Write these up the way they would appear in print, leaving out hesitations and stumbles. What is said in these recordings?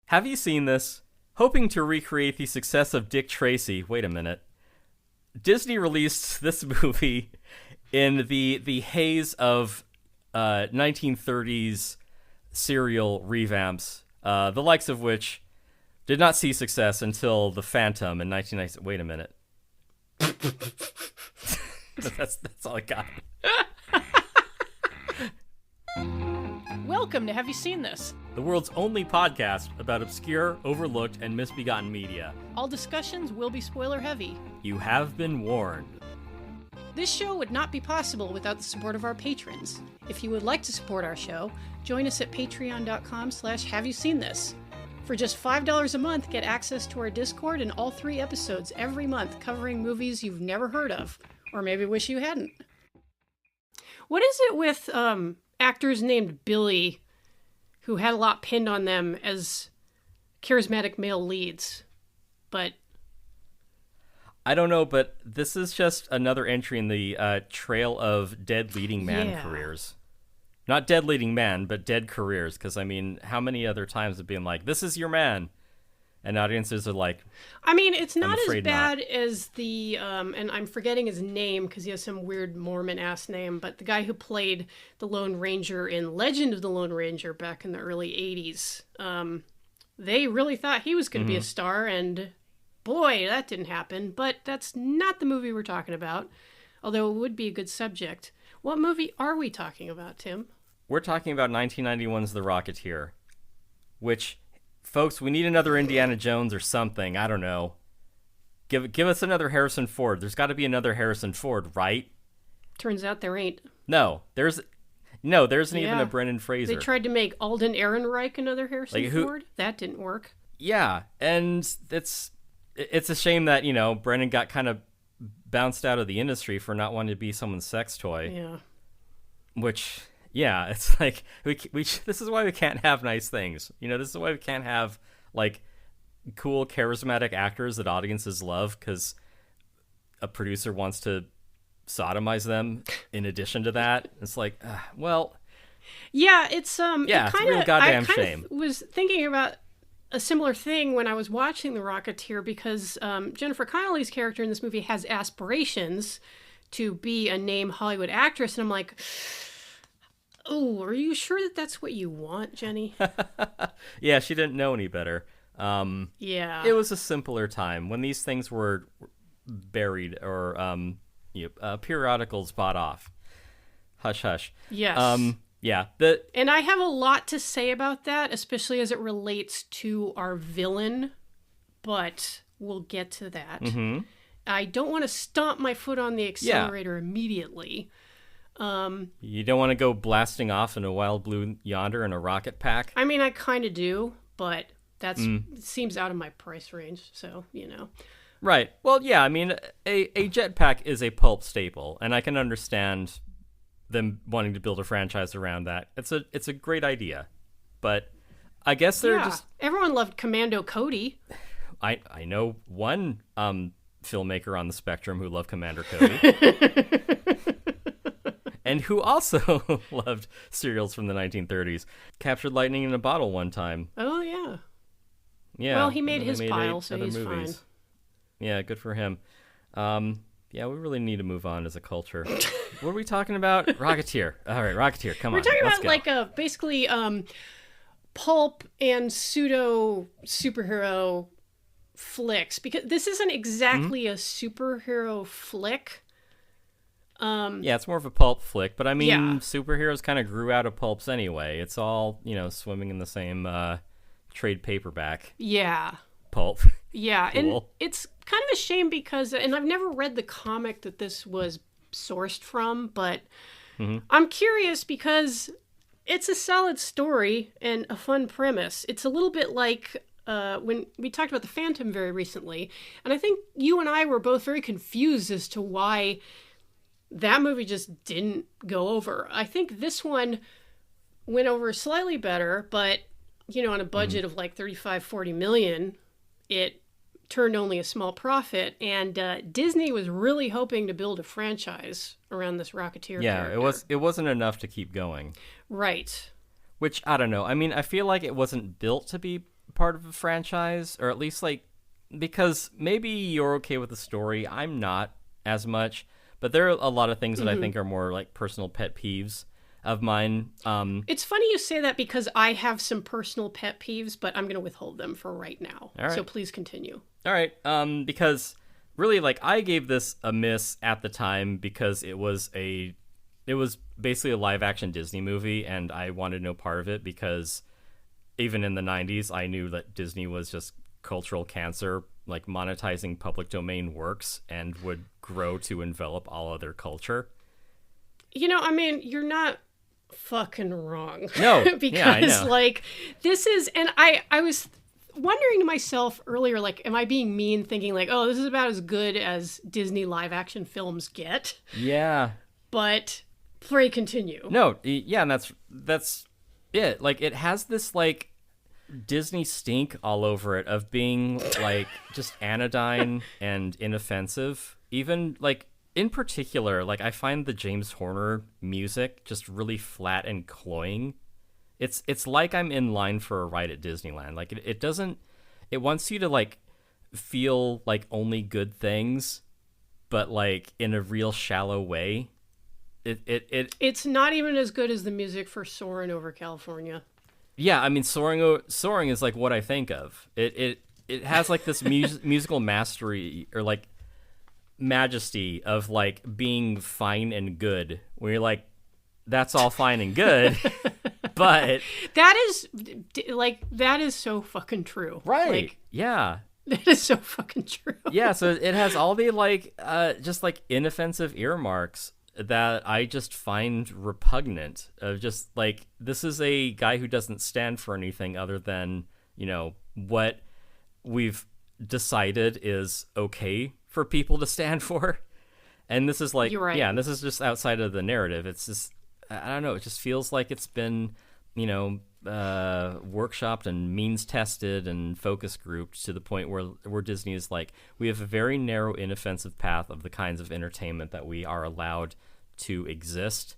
Have you seen this? Hoping to recreate the success of Dick Tracy. Wait a minute. Disney released this movie in the haze of 1930s serial revamps, the likes of which did not see success until The Phantom in 1990. Wait a minute. That's all I got. Welcome to Have You Seen This? The world's only podcast about obscure, overlooked, and misbegotten media. All discussions will be spoiler heavy. You have been warned. This show would not be possible without the support of our patrons. If you would like to support our show, join us at patreon.com/haveyouseenthis. For just $5 a month, get access to our Discord and all 3 episodes every month covering movies you've never heard of, or maybe wish you hadn't. What is it with actors named Billy who had a lot pinned on them as charismatic male leads? But I don't know, but this is just another entry in the trail of dead leading man careers. Not dead leading man, but dead careers. Because, I mean, how many other times have been like, this is your man? And audiences are like, I mean, it's not as bad as the, and I'm forgetting his name because he has some weird Mormon-ass name, but the guy who played the Lone Ranger in Legend of the Lone Ranger back in the early 80s. They really thought he was going to be a star, and boy, that didn't happen. But that's not the movie we're talking about, although it would be a good subject. What movie are we talking about, Tim? We're talking about 1991's The Rocketeer, which, folks, we need another Indiana Jones or something. I don't know. Give us another Harrison Ford. There's got to be another Harrison Ford, right? Turns out there ain't. No, there isn't even a Brendan Fraser. They tried to make Alden Ehrenreich another Harrison Ford. That didn't work. Yeah, and it's a shame that, Brendan got kind of bounced out of the industry for not wanting to be someone's sex toy. Yeah. Which, yeah, it's like we this is why we can't have nice things. This is why we can't have like cool, charismatic actors that audiences love because a producer wants to sodomize them. In addition to that, it's like, well, yeah, it's it's a real goddamn shame. I was thinking about a similar thing when I was watching The Rocketeer because Jennifer Connelly's character in this movie has aspirations to be a name Hollywood actress, and I'm like, oh, are you sure that that's what you want, Jenny? Yeah, she didn't know any better. Yeah. It was a simpler time when these things were buried or periodicals bought off. Hush, hush. Yes. Yeah. And I have a lot to say about that, especially as it relates to our villain, but we'll get to that. Mm-hmm. I don't want to stomp my foot on the accelerator immediately. You don't want to go blasting off in a Wild Blue Yonder in a rocket pack? I mean, I kind of do, but that seems out of my price range, so, Right. Well, yeah, I mean, a jetpack is a pulp staple, and I can understand them wanting to build a franchise around that. It's a great idea, but I guess they're just... Everyone loved Commando Cody. I know one filmmaker on the spectrum who loved Commander Cody. And who also loved serials from the 1930s. Captured lightning in a bottle one time. Oh, yeah. Yeah. Well, he made his pile, so he's fine. Yeah, good for him. Yeah, we really need to move on as a culture. What are we talking about? Rocketeer. All right, Rocketeer, come on. We're talking let's about go. basically pulp and pseudo superhero flicks, because this isn't exactly a superhero flick. Yeah, it's more of a pulp flick, but I mean, superheroes kind of grew out of pulps anyway. It's all, swimming in the same trade paperback. Yeah. Pulp. Yeah, cool. And it's kind of a shame because, and I've never read the comic that this was sourced from, but I'm curious because it's a solid story and a fun premise. It's a little bit like when we talked about The Phantom very recently, and I think you and I were both very confused as to why that movie just didn't go over. I think this one went over slightly better, but, on a budget of like 35-40 million, it turned only a small profit, and Disney was really hoping to build a franchise around this Rocketeer character. It wasn't enough to keep going. Right. Which, I don't know. I mean, I feel like it wasn't built to be part of a franchise, or at least like, because maybe you're okay with the story. I'm not as much, but there are a lot of things that I think are more like personal pet peeves of mine. It's funny you say that because I have some personal pet peeves, but I'm going to withhold them for right now. All right. So please continue. All right. Because really, like, I gave this a miss at the time because it was basically a live action Disney movie, and I wanted no part of it because even in the 90s, I knew that Disney was just cultural cancer, like monetizing public domain works, and would grow to envelop all other culture. You know, I mean, you're not fucking wrong. No, because yeah, I know. like this is, and I was wondering to myself earlier, like, am I being mean, thinking like, oh, this is about as good as Disney live action films get? Yeah. But pray continue. No, yeah, and that's it. Like, it has this like Disney stink all over it of being like just anodyne and inoffensive. Even like in particular, like I find the James Horner music just really flat and cloying. It's like I'm in line for a ride at Disneyland. Like it doesn't, it wants you to like feel like only good things, but like in a real shallow way. It's not even as good as the music for Soarin' Over California. Yeah, I mean, soaring is like what I think of. It has like this musical mastery or like majesty of like being fine and good. Where you're like, that's all fine and good, but that is so fucking true. Right? Like, yeah, that is so fucking true. Yeah, so it has all the like just like inoffensive earmarks that I just find repugnant. Of just like, this is a guy who doesn't stand for anything other than, you know, what we've decided is okay for people to stand for. And this is like, You're right. Yeah, and this is just outside of the narrative. It's just, I don't know, it just feels like it's been, you know, workshopped and means tested and focus grouped to the point where Disney is like, we have a very narrow, inoffensive path of the kinds of entertainment that we are allowed to exist,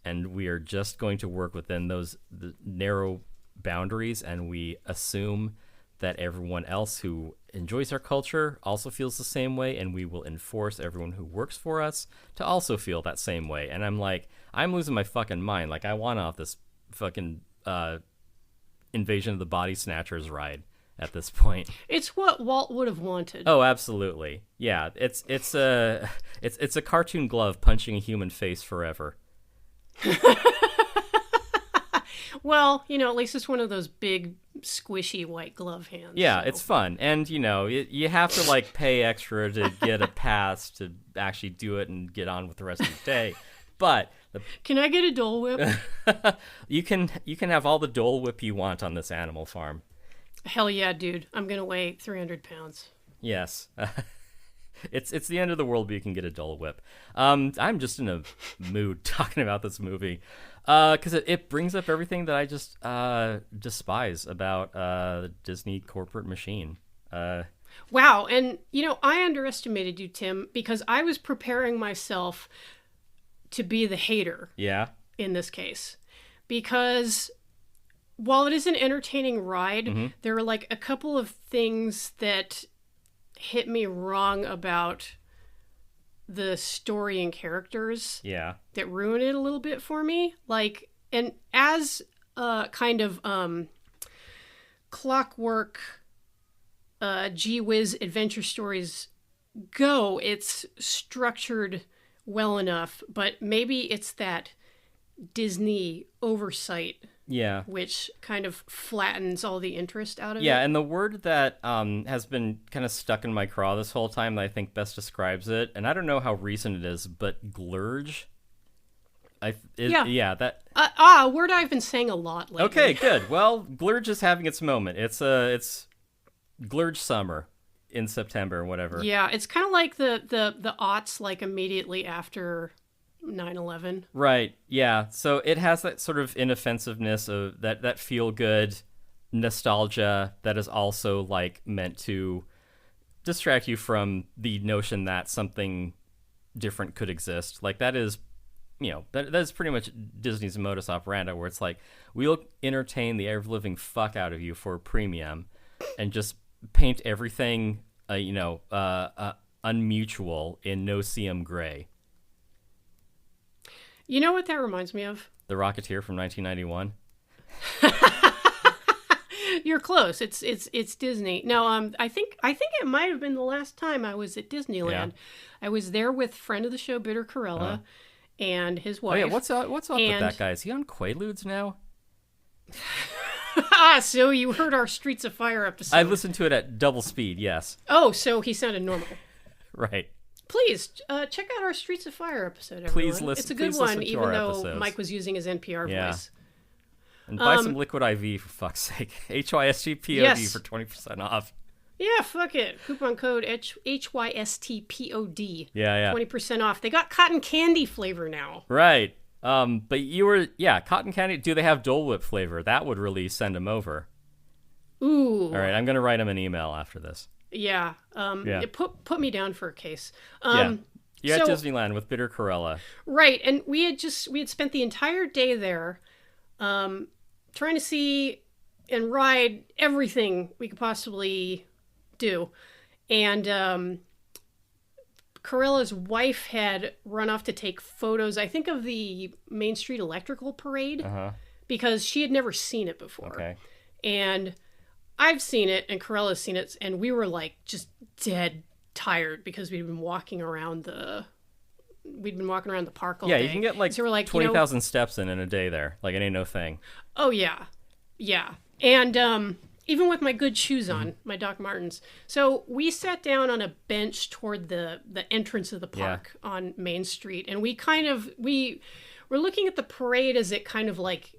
and we are just going to work within those narrow boundaries, and we assume that everyone else who enjoys our culture also feels the same way, and we will enforce everyone who works for us to also feel that same way. And I'm like, I'm losing my fucking mind. Like, I want off this fucking Invasion of the Body Snatchers ride at this point. It's what Walt would have wanted. Oh, absolutely. Yeah, it's a cartoon glove punching a human face forever. Well, you know, at least it's one of those big, squishy white glove hands. Yeah, so. it's fun. And, you know, you have to, like, pay extra to get a pass to actually do it and get on with the rest of the day. But can I get a Dole Whip? you can have all the Dole Whip you want on this animal farm. Hell yeah, dude. I'm going to weigh 300 pounds. Yes. It's the end of the world, but you can get a Dole Whip. I'm just in a mood talking about this movie. Because it brings up everything that I just despise about the Disney corporate machine. Wow. And, you know, I underestimated you, Tim, because I was preparing myself to be the hater. Yeah. In this case. Because while it is an entertaining ride, there are like a couple of things that hit me wrong about the story and characters. Yeah. That ruin it a little bit for me. Like, and as kind of clockwork gee whiz adventure stories go, it's structured well enough, but maybe it's that Disney oversight, yeah, which kind of flattens all the interest out of it. Yeah, and the word that has been kind of stuck in my craw this whole time that I think best describes it, and I don't know how recent it is, but glurge. That a word I've been saying a lot lately. Okay, good. Well, glurge is having its moment. It's glurge summer in September or whatever. Yeah, it's kind of like the aughts, like immediately after 9/11. Right. Yeah. So it has that sort of inoffensiveness of that feel good nostalgia that is also like meant to distract you from the notion that something different could exist. Like that is, you know, that is pretty much Disney's modus operandi, where it's like, we'll entertain the ever living fuck out of you for a premium, and just paint everything, unmutual in no-seum gray. You know what that reminds me of? The Rocketeer from 1991. You're close. It's Disney. No, I think it might have been the last time I was at Disneyland. Yeah. I was there with friend of the show, Bitter Corella, and his wife. Oh yeah, what's up with that guy? Is he on Quaaludes now? So you heard our Streets of Fire episode. I listened to it at double speed, yes. Oh, so he sounded normal. Right. Please check out our Streets of Fire episode, everyone. Please listen. It's a good one, even though episodes. Mike was using his NPR voice. And buy some Liquid IV, for fuck's sake. HYSTPOD for 20% off. Yeah, fuck it. Coupon code HYSTPOD. Yeah. 20% off. They got cotton candy flavor now. Right. But cotton candy. Do they have Dole Whip flavor? That would really send them over. Ooh. All right, I'm going to write them an email after this. Yeah. Put me down for a case. You're at Disneyland with Bitter Corella. Right, and we had spent the entire day there trying to see and ride everything we could possibly do. And Corella's wife had run off to take photos, I think, of the Main Street Electrical Parade, because she had never seen it before. Okay. And I've seen it, and Corella's seen it, and we were like just dead tired because we'd been walking around the park all day. Yeah, you can get like, so we're like 20,000 steps in a day there. Like, it ain't no thing. Oh, yeah. Yeah. And even with my good shoes on, my Doc Martens. So we sat down on a bench toward the entrance of the park on Main Street, and we were looking at the parade as it kind of like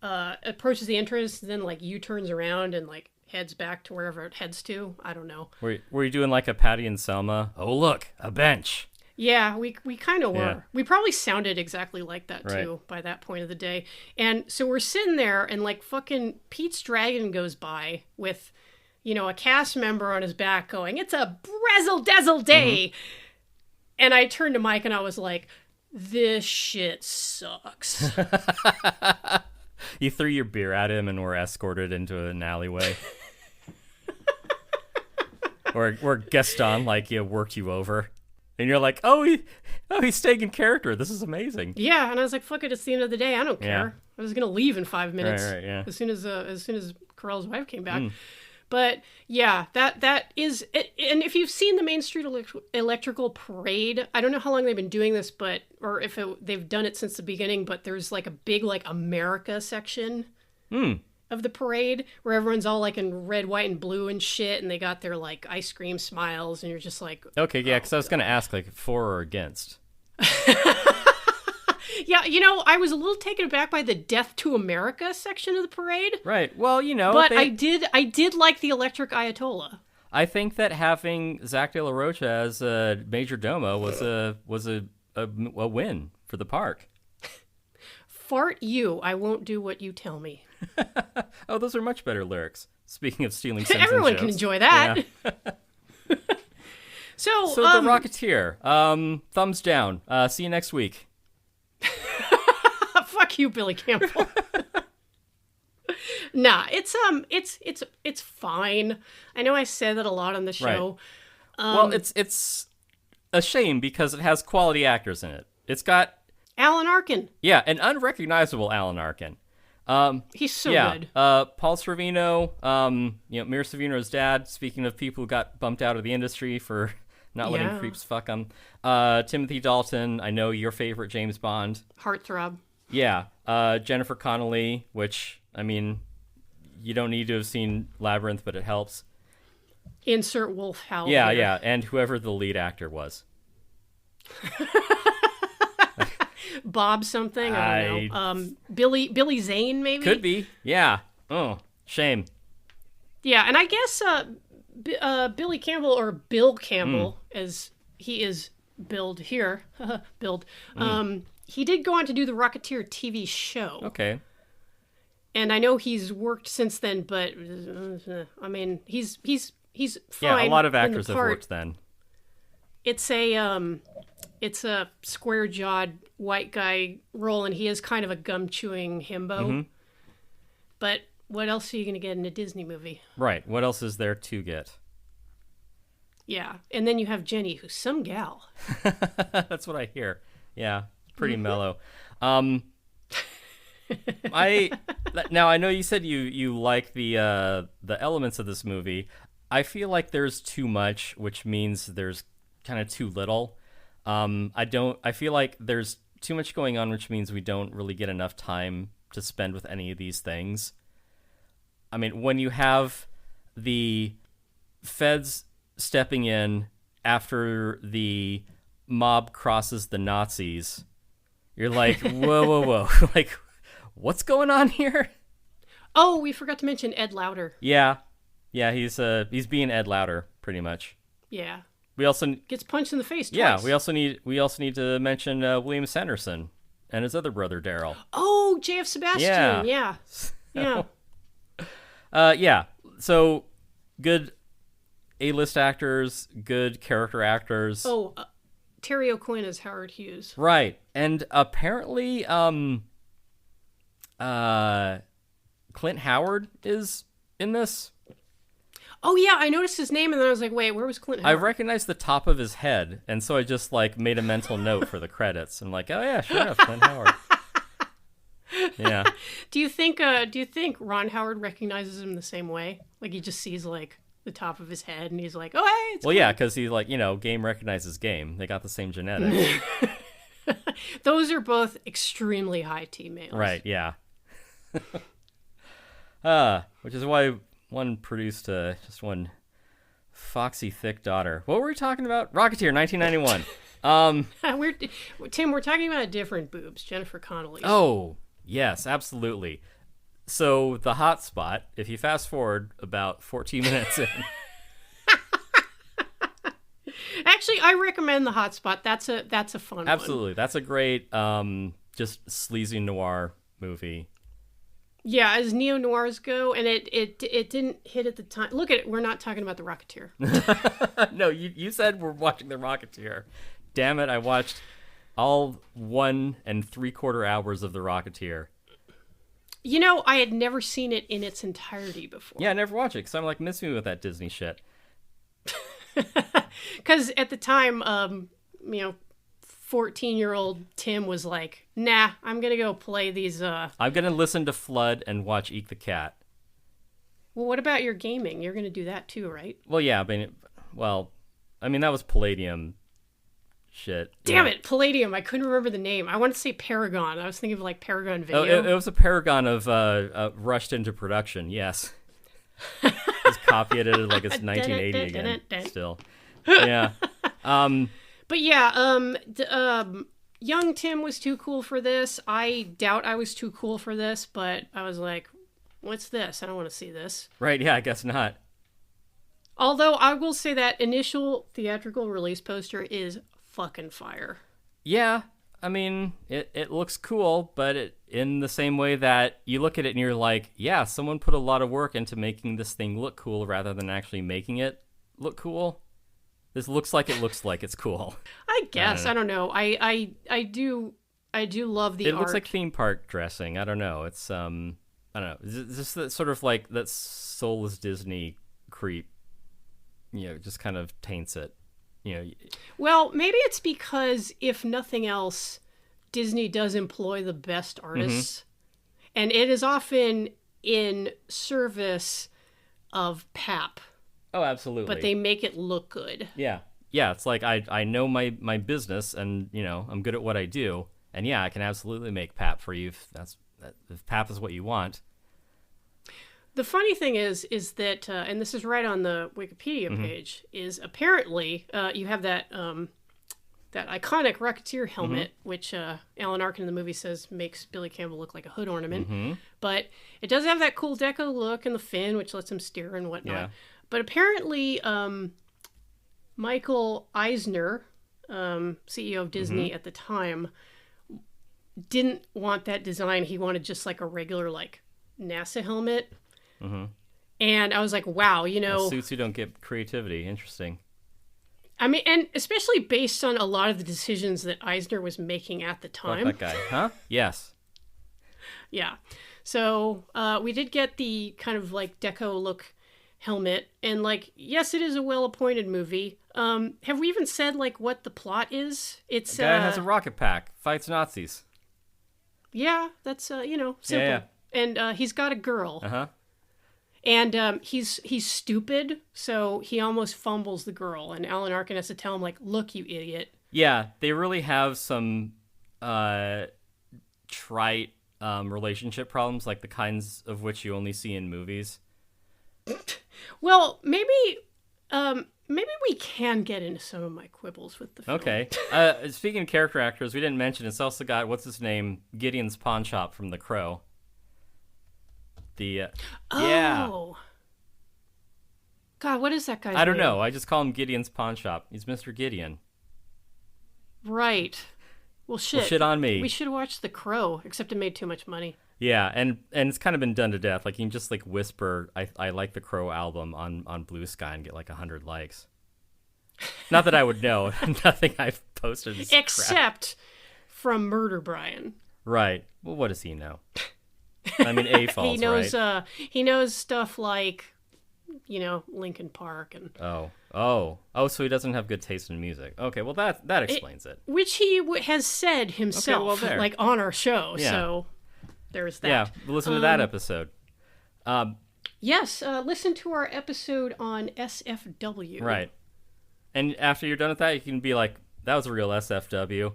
approaches the entrance, then like U-turns around and like heads back to wherever it heads to. I don't know. Were you doing like a Patty and Selma? Oh, look, a bench. Yeah, we kind of were. Yeah. We probably sounded exactly like that too by that point of the day. And so we're sitting there, and like fucking Pete's Dragon goes by with, a cast member on his back going, "It's a brazzle dazzle day." Mm-hmm. And I turned to Mike and I was like, "This shit sucks." You threw your beer at him and were escorted into an alleyway. or Gaston worked you over. And you're like, he's staying in character. This is amazing. Yeah, and I was like, fuck it, it's the end of the day. I don't care. I was gonna leave in 5 minutes. Right, yeah. As soon as Corella's wife came back. But yeah, that is it. And if you've seen the Main Street Electrical Parade, I don't know how long they've been doing this, or if they've done it since the beginning, but there's like a big like America section of the parade where everyone's all like in red, white, and blue and shit, and they got their like ice cream smiles, and you're just like, okay, yeah, because I was gonna ask like for or against. Yeah, I was a little taken aback by the Death to America section of the parade. Right. Well, but I did like the Electric Ayatollah. I think that having Zach De La Rocha as a major domo was a win for the park. Fart you, I won't do what you tell me. Oh, those are much better lyrics. Speaking of stealing Simpsons everyone jokes. Can enjoy that. Yeah. So the Rocketeer. Thumbs down. See you next week. Fuck you, Billy Campbell. Nah, it's fine. I know I said that a lot on the show. Right. Well, it's a shame because it has quality actors in it. It's got Alan Arkin. Yeah, an unrecognizable Alan Arkin. He's so good. Paul Sorvino, Mira Sorvino's dad. Speaking of people who got bumped out of the industry for not letting creeps fuck them. Timothy Dalton. I know your favorite James Bond. Heartthrob. Yeah. Jennifer Connelly, which, I mean, you don't need to have seen Labyrinth, but it helps. Insert Wolf Howl. Yeah, here. yeah, and whoever the lead actor was. Bob something, I don't know. Billy Zane, maybe? Could be, yeah. Oh, shame. Yeah, and I guess Billy Campbell, or Bill Campbell, as he is billed here, he did go on to do the Rocketeer TV show. Okay. And I know he's worked since then, but I mean, he's fine. Yeah, a lot of actors have worked then. It's a square-jawed white guy role, and he is kind of a gum-chewing himbo. Mm-hmm. But What else are you going to get in a Disney movie? Right. What else is there to get? Yeah. And then you have Jenny, who's some gal. That's what I hear. Yeah. Pretty mellow. I know you said you like the elements of this movie. I feel like there's too much, which means there's kind of too little. I feel like there's too much going on, which means we don't really get enough time to spend with any of these things. I mean, when you have the feds stepping in after the mob crosses the Nazis, you're like, whoa. Like, what's going on here? Oh, we forgot to mention Ed Lauder. Yeah, he's being Ed Lauder pretty much. Yeah. We also gets punched in the face twice. Yeah, we also need to mention William Sanderson and his other brother Daryl. Oh, J.F. Sebastian. Yeah. Yeah. So good A-list actors, good character actors. Oh, Terry O'Quinn is Howard Hughes. Right. And apparently Clint Howard is in this. Oh, yeah, I noticed his name, and then I was like, wait, where was Clint Howard? I recognized the top of his head, and so I just, made a mental note for the credits. And oh, yeah, sure enough, Clint Howard. Yeah. Do you think Ron Howard recognizes him the same way? Like, he just sees, the top of his head, and he's like, oh, hey, it's Well, yeah, because he's game recognizes game. They got the same genetics. Those are both extremely high T males. Right, yeah. Which is why one produced just one foxy, thick daughter. What were we talking about? Rocketeer, 1991. We're talking about different boobs, Jennifer Connelly. Oh, yes, absolutely. So the hot spot, if you fast forward about 14 minutes in. Actually, I recommend the hot spot. That's a fun Absolutely. one. That's a great just sleazy noir movie. Yeah, as neo-noirs go, and it didn't hit at the time. Look at it, we're not talking about The Rocketeer. No, you said we're watching The Rocketeer. Damn it, I watched all 1 3/4 hours of The Rocketeer. I had never seen it in its entirety before. Yeah, I never watched it, because I'm miss me with that Disney shit. Because at the time, 14-year-old Tim was like, nah, I'm going to go play these... I'm going to listen to Flood and watch Eek the Cat. Well, what about your gaming? You're going to do that too, right? Well, yeah, that was Palladium shit. Damn it, Palladium. I couldn't remember the name. I wanted to say Paragon. I was thinking of Paragon Video. Oh, it was a Paragon of rushed into production, yes. It's copy edited like it's 1980 again, still. Yeah. But yeah, young Tim was too cool for this. I doubt I was too cool for this, but I was like, what's this? I don't want to see this. Right, yeah, I guess not. Although I will say that initial theatrical release poster is fucking fire. Yeah, I mean, it looks cool, but in the same way that you look at it and you're like, yeah, someone put a lot of work into making this thing look cool rather than actually making it look cool. This looks like it's cool. I guess. I don't know. I do love the art. It looks like theme park dressing. I don't know. It's I don't know. It's just that sort of that soulless Disney creep. Just kind of taints it. Well, maybe it's because if nothing else, Disney does employ the best artists, and it is often in service of pap. Oh, absolutely. But they make it look good. Yeah. Yeah, it's like I know my business and, I'm good at what I do. And yeah, I can absolutely make pap for you if pap is what you want. The funny thing is that, and this is right on the Wikipedia page, is apparently you have that iconic Rocketeer helmet, which Alan Arkin in the movie says makes Billy Campbell look like a hood ornament. But it does have that cool deco look and the fin, which lets him steer and whatnot. Yeah. But apparently, Michael Eisner, CEO of Disney at the time, didn't want that design. He wanted just a regular NASA helmet. And I was like, wow, suits who don't get creativity. Interesting. I mean, and especially based on a lot of the decisions that Eisner was making at the time. Fuck that guy, huh? Yes. Yeah. So we did get the kind of like deco look helmet, and like, yes, it is a well-appointed movie. Have we even said like what the plot is? It's The guy has a rocket pack, fights Nazis. Yeah, that's simple. Yeah. And he's got a girl. Uh-huh. And he's stupid, so he almost fumbles the girl, and Alan Arkin has to tell him like, "Look, you idiot." Yeah, they really have some trite relationship problems, like the kinds of which you only see in movies. Well, maybe we can get into some of my quibbles with the film. Okay. Speaking of character actors, we didn't mention it's also got what's his name, Gideon's pawn shop from The Crow. Yeah. God, what is that guy's I don't name? know. I just call him Gideon's pawn shop. He's Mr. Gideon. Right. Well, shit. Well, shit on me. We should watch The Crow, except it made too much money. Yeah, and it's kind of been done to death. Like, you can just, like, whisper, I like the Crow album on Blue Sky and get, like, 100 likes. Not that I would know. Nothing I've posted is Except from Murder Brian. Right. Well, what does he know? I mean, A-Falls, he knows, right? He knows stuff like, Linkin Park and... Oh, so he doesn't have good taste in music. Okay, well, that explains it. Which he has said himself, there. like, on our show, Yeah. So there's that. Yeah, listen to that episode. Yes, listen to our episode on SFW. Right. And after you're done with that, you can be like, that was a real SFW.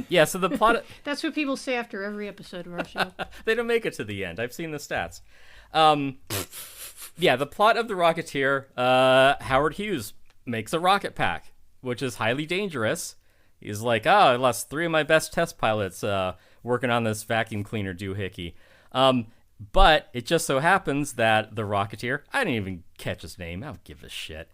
Yeah, so the plot... That's what people say after every episode of our show. They don't make it to the end. I've seen the stats. Yeah, the plot of The Rocketeer, Howard Hughes makes a rocket pack, which is highly dangerous. He's like, I lost 3 of my best test pilots working on this vacuum cleaner doohickey. But it just so happens that the Rocketeer, I didn't even catch his name. I don't give a shit.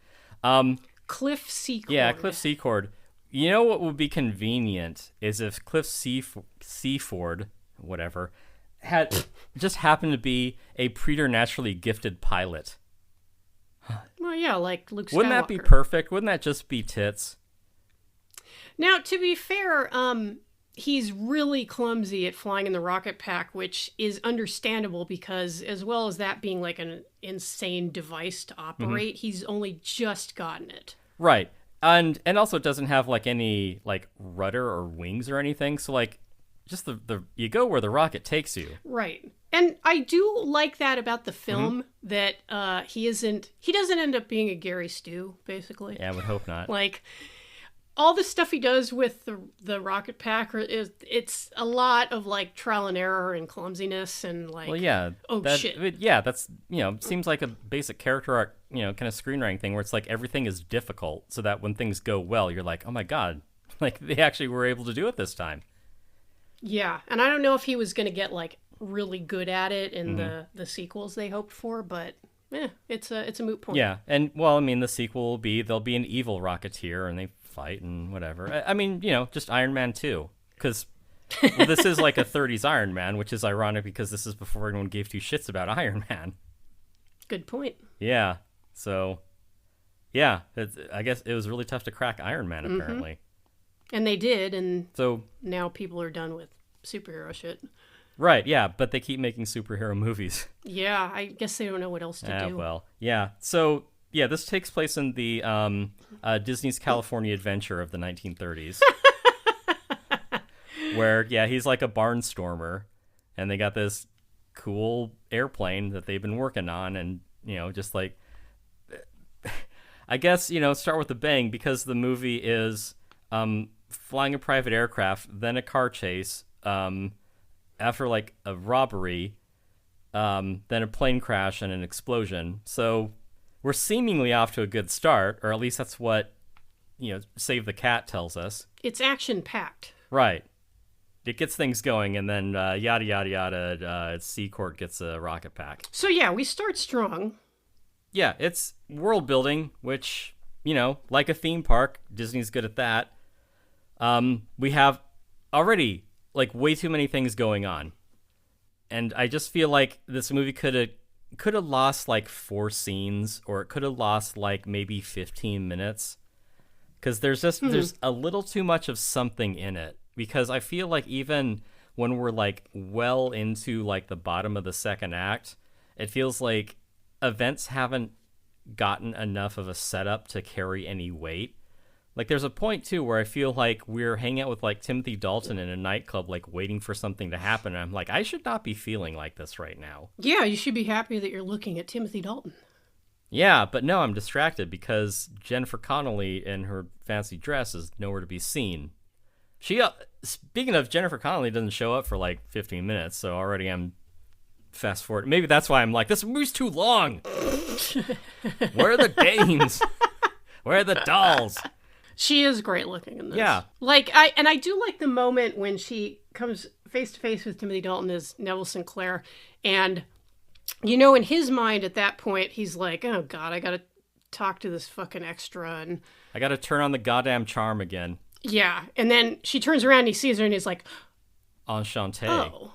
Cliff Secord. Yeah, Cliff Secord. You know what would be convenient is if Cliff Seaford, whatever, had just happened to be a preternaturally gifted pilot. Well, yeah, like Luke Skywalker. Wouldn't that be perfect? Wouldn't that just be tits? Now, to be fair, he's really clumsy at flying in the rocket pack, which is understandable because as well as that being like an insane device to operate, he's only just gotten it. Right. And also it doesn't have like any like rudder or wings or anything. So like just the you go where the rocket takes you. Right. And I do like that about the film that he doesn't end up being a Gary Stu, basically. Yeah, I would hope not. Like all the stuff he does with the rocket pack it's a lot of like trial and error and clumsiness and like, well, yeah, shit. Yeah, that's, seems like a basic character arc, kind of screenwriting thing where it's like everything is difficult so that when things go well, you're like, oh my God, like they actually were able to do it this time. Yeah. And I don't know if he was going to get like really good at it in the sequels they hoped for, but it's a moot point. Yeah. And well, I mean, the sequel will be, there'll be an evil Rocketeer and they fight and whatever. I mean, just Iron Man 2, because this is like a 30s Iron Man, which is ironic because this is before anyone gave 2 shits about Iron Man. Good point. Yeah. So, yeah, I guess it was really tough to crack Iron Man, apparently. And they did, and so now people are done with superhero shit. Right, yeah, but they keep making superhero movies. Yeah, I guess they don't know what else to do. Well, yeah. So, yeah, this takes place in the Disney's California Adventure of the 1930s. Where, yeah, he's like a barnstormer, and they got this cool airplane that they've been working on, and, just like... I guess, start with a bang, because the movie is flying a private aircraft, then a car chase, after, like, a robbery, then a plane crash and an explosion. So we're seemingly off to a good start, or at least that's what, Save the Cat tells us. It's action-packed. Right. It gets things going, and then yada, yada, yada, Secord gets a rocket pack. So, yeah, we start strong. Yeah, it's world building, which, like a theme park, Disney's good at that. We have already, like, way too many things going on. And I just feel like this movie could have lost, like, 4 scenes, or it could have lost, like, maybe 15 minutes. Because there's a little too much of something in it. Because I feel like even when we're like well into like the bottom of the second act, it feels like events haven't gotten enough of a setup to carry any weight. Like there's a point too where I feel like we're hanging out with like Timothy Dalton in a nightclub, like waiting for something to happen. And I'm like, I should not be feeling like this right now. Yeah, you should be happy that you're looking at Timothy Dalton. Yeah, but no, I'm distracted because Jennifer Connelly in her fancy dress is nowhere to be seen. She, speaking of, Jennifer Connelly doesn't show up for like 15 minutes, so already I'm fast forward. Maybe that's why I'm like, this movie's too long. Where are the dames? Where are the dolls? She is great looking in this. Yeah. I do like the moment when she comes face to face with Timothy Dalton as Neville Sinclair, and in his mind at that point, he's like, oh God, I gotta talk to this fucking extra, and I gotta turn on the goddamn charm again. Yeah, and then she turns around and he sees her and he's like, Enchanté.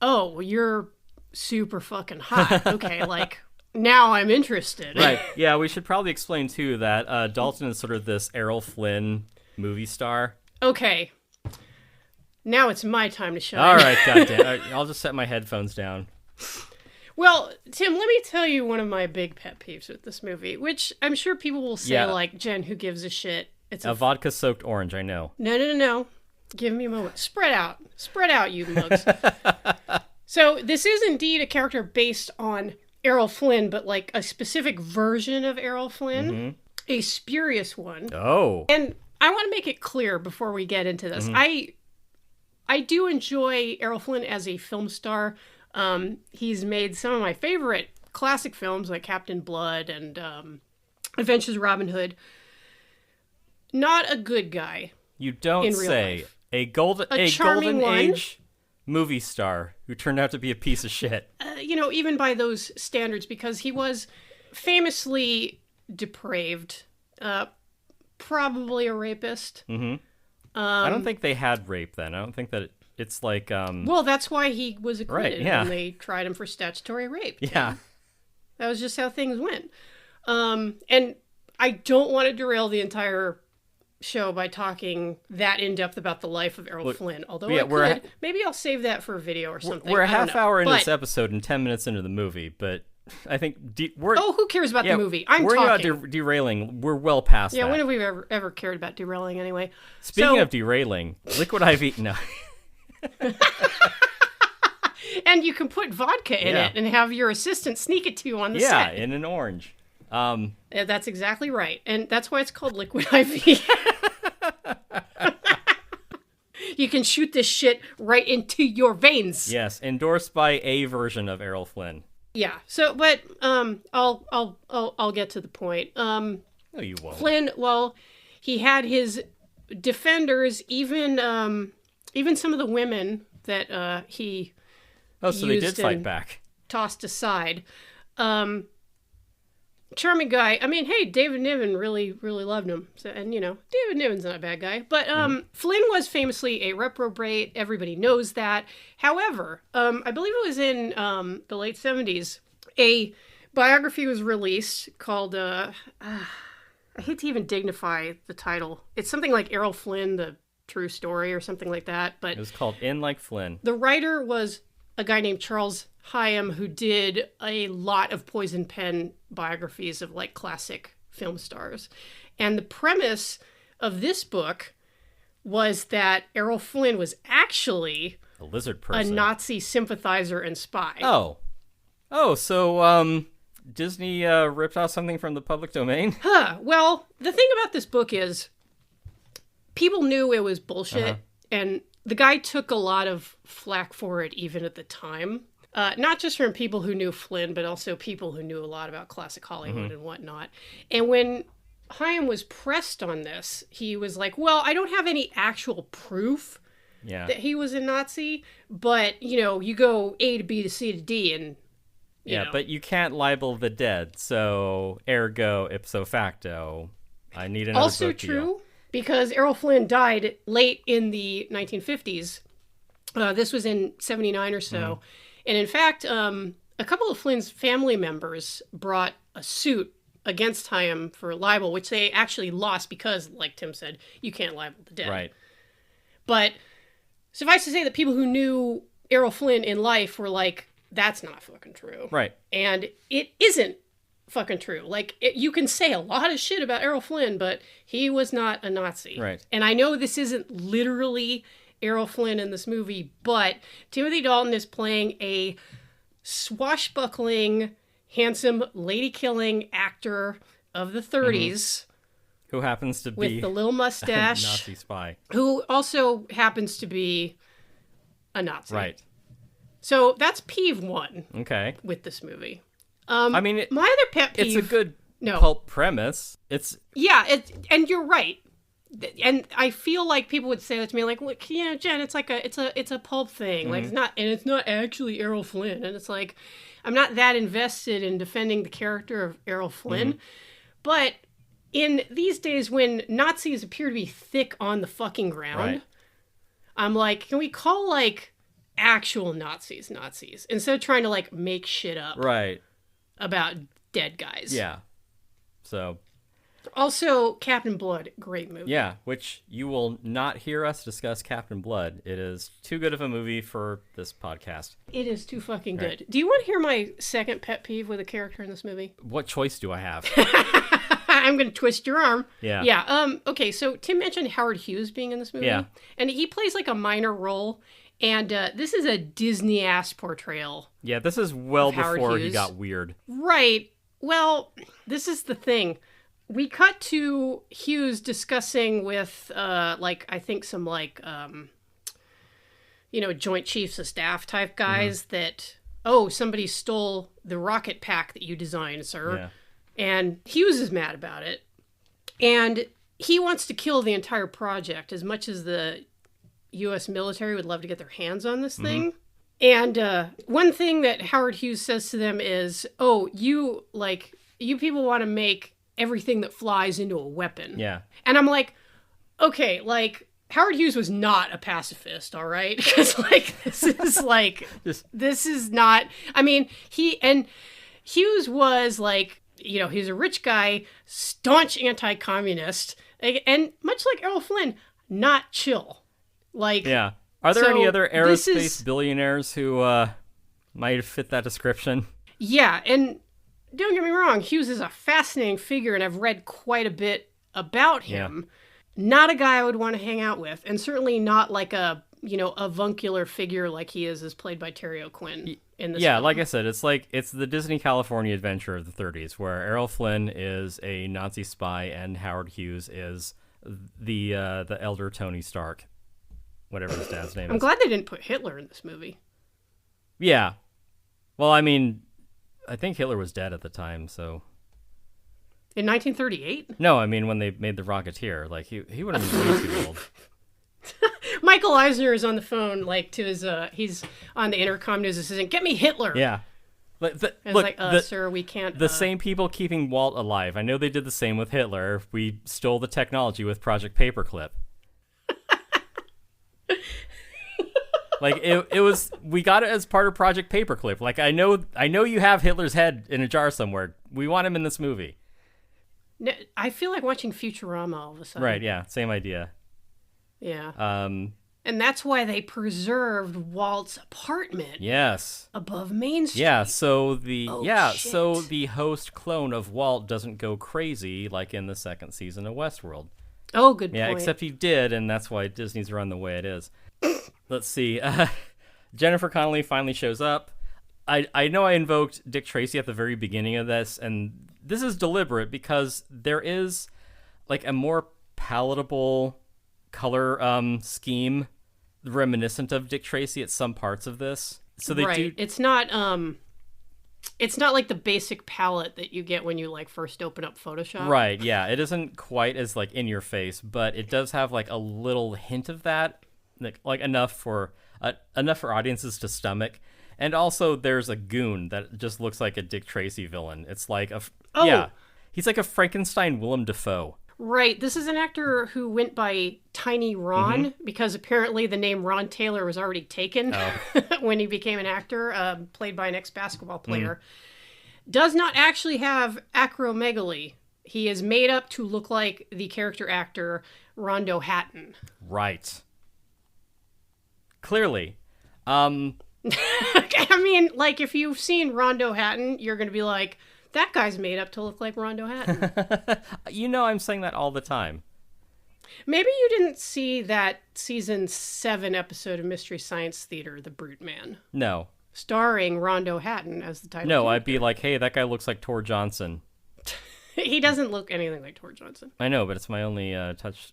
Oh, you're super fucking hot. Okay, like, now I'm interested. Right, yeah, we should probably explain, too, that Dalton is sort of this Errol Flynn movie star. Okay, now it's my time to shine. All right, goddamn. I'll just set my headphones down. Well, Tim, let me tell you one of my big pet peeves with this movie, which I'm sure people will say, like, Jen, who gives a shit? It's a vodka-soaked orange, I know. No. Give me a moment. Spread out, you mugs. So this is indeed a character based on Errol Flynn, but like a specific version of Errol Flynn, a spurious one. Oh. And I want to make it clear before we get into this. I do enjoy Errol Flynn as a film star. He's made some of my favorite classic films like Captain Blood and Adventures of Robin Hood. Not a good guy. You don't say. Life. A golden age movie star who turned out to be a piece of shit. Even by those standards, because he was famously depraved, probably a rapist. I don't think they had rape then. I don't think that it's like... Well, that's why he was acquitted, right, yeah. And they tried him for statutory rape. Yeah. That was just how things went. And I don't want to derail the entire show by talking that in depth about the life of Errol Flynn. Although maybe I'll save that for a video or something. We're a half hour into this episode and 10 minutes into the movie, but I think who cares about the movie? I'm talking about derailing. We're well past that. Yeah, when have we ever cared about derailing anyway? Speaking of derailing, Liquid IV. No. And you can put vodka in it and have your assistant sneak it to you on the set. Yeah, in an orange. That's exactly right. And that's why it's called Liquid IV. You can shoot this shit right into your veins. Yes, endorsed by a version of Errol Flynn. Yeah. So, but I'll get to the point. No, you won't. Flynn, well, he had his defenders, even some of the women that he so they did fight back. Tossed aside. Charming guy. I mean, hey, David Niven really loved him. So, and, David Niven's not a bad guy. But Flynn was famously a reprobate. Everybody knows that. However, I believe it was in the late 70s, a biography was released called, I hate to even dignify the title. It's something like Errol Flynn, The True Story or something like that. But it was called In Like Flynn. The writer was a guy named Charles Hyam, who did a lot of Poison Pen biographies of like classic film stars. And the premise of this book was that Errol Flynn was actually a lizard person, a Nazi sympathizer and spy. So Disney ripped off something from the public domain? Well, the thing about this book is people knew it was bullshit, and the guy took a lot of flack for it even at the time. Not just from people who knew Flynn, but also people who knew a lot about classic Hollywood and whatnot. And when Hyam was pressed on this, he was like, well, I don't have any actual proof that he was a Nazi, but, you go A to B to C to D and, you know. But you can't libel the dead, so ergo ipso facto, I need another also book true, deal. Because Errol Flynn died late in the 1950s. This was in 79 or so. And in fact, a couple of Flynn's family members brought a suit against Hyam for libel, which they actually lost because, like Tim said, you can't libel the dead. Right. But Suffice to say that people who knew Errol Flynn in life were like, that's not fucking true. Right. And it isn't fucking true. Like, you can say a lot of shit about Errol Flynn, but he was not a Nazi. Right. And I know this isn't literally Errol Flynn in this movie, but Timothy Dalton is playing a swashbuckling, handsome, lady-killing actor of the 30s. Who happens to be with the little mustache. Nazi spy. Who also happens to be a Nazi. Right. So that's peeve one. Okay. With this movie. I mean, my other pet peeve. It's a good pulp premise. Yeah, and you're right. And I feel like people would say that to me, like, look, Jen, it's like it's a pulp thing. Like, it's not actually Errol Flynn. And it's like, I'm not that invested in defending the character of Errol Flynn, but in these days when Nazis appear to be thick on the fucking ground, right. I'm like, can we call, like, actual Nazis instead of trying to, like, make shit up about dead guys? Yeah. So. Also, Captain Blood, great movie. Yeah, which you will not hear us discuss Captain Blood. It is too good of a movie for this podcast. It is too fucking good. Do you want to hear my second pet peeve with a character in this movie? What choice do I have? I'm going to twist your arm. Yeah. Yeah. Okay, so Tim mentioned Howard Hughes being in this movie. Yeah. And he plays like a minor role. And this is a Disney-ass portrayal. Yeah, this is well before he got weird. Right. Well, this is the thing. We cut to Hughes discussing with, I think some, Joint Chiefs of Staff type guys that, somebody stole the rocket pack that you designed, sir. Yeah. And Hughes is mad about it. And he wants to kill the entire project as much as the U.S. military would love to get their hands on this thing. And one thing that Howard Hughes says to them is, you people want to make everything that flies into a weapon. Yeah. And I'm like, okay, like, Howard Hughes was not a pacifist, all right? Because, this is not, I mean, Hughes was, he's a rich guy, staunch anti-communist, and much like Errol Flynn, not chill. Yeah. Are there any other aerospace billionaires who might fit that description? Yeah, and don't get me wrong, Hughes is a fascinating figure, and I've read quite a bit about him. Yeah. Not a guy I would want to hang out with, and certainly not like a avuncular figure like he is as played by Terry O'Quinn in this film. Like I said, it's the Disney California adventure of the 30s, where Errol Flynn is a Nazi spy and Howard Hughes is the elder Tony Stark. Whatever his dad's name is. I'm glad they didn't put Hitler in this movie. Yeah. Well, I mean, I think Hitler was dead at the time, so. In 1938? No, I mean when they made the Rocketeer. Like, he would have been way too old. Michael Eisner is on the phone, to his, he's on the intercom news assistant, get me Hitler! Yeah. Sir, we can't. The same people keeping Walt alive. I know they did the same with Hitler. We stole the technology with Project Paperclip. It was, we got it as part of Project Paperclip. I know you have Hitler's head in a jar somewhere. We want him in this movie. No, I feel like watching Futurama all of a sudden. Right, yeah, same idea. Yeah. And that's why they preserved Walt's apartment. Yes. Above Main Street. Yeah, so the host clone of Walt doesn't go crazy like in the second season of Westworld. Oh, good point. Yeah, except he did, and that's why Disney's run the way it is. Let's see. Jennifer Connelly finally shows up. I know I invoked Dick Tracy at the very beginning of this, and this is deliberate because there is a more palatable color scheme reminiscent of Dick Tracy at some parts of this. So they do. It's not like the basic palette that you get when you first open up Photoshop. Right. Yeah. It isn't quite as in your face, but it does have a little hint of that. Enough for audiences to stomach, and also there's a goon that just looks like a Dick Tracy villain. It's he's like a Frankenstein Willem Dafoe. Right. This is an actor who went by Tiny Ron because apparently the name Ron Taylor was already taken when he became an actor, played by an ex-basketball player. Does not actually have acromegaly. He is made up to look like the character actor Rondo Hatton. Right. Clearly. I mean, like, if you've seen Rondo Hatton, you're going to be like, that guy's made up to look like Rondo Hatton. I'm saying that all the time. Maybe you didn't see that season 7 episode of Mystery Science Theater, The Brute Man. No. Starring Rondo Hatton as the title. No, character. I'd be like, hey, that guy looks like Tor Johnson. He doesn't look anything like Tor Johnson. I know, but it's my only touch.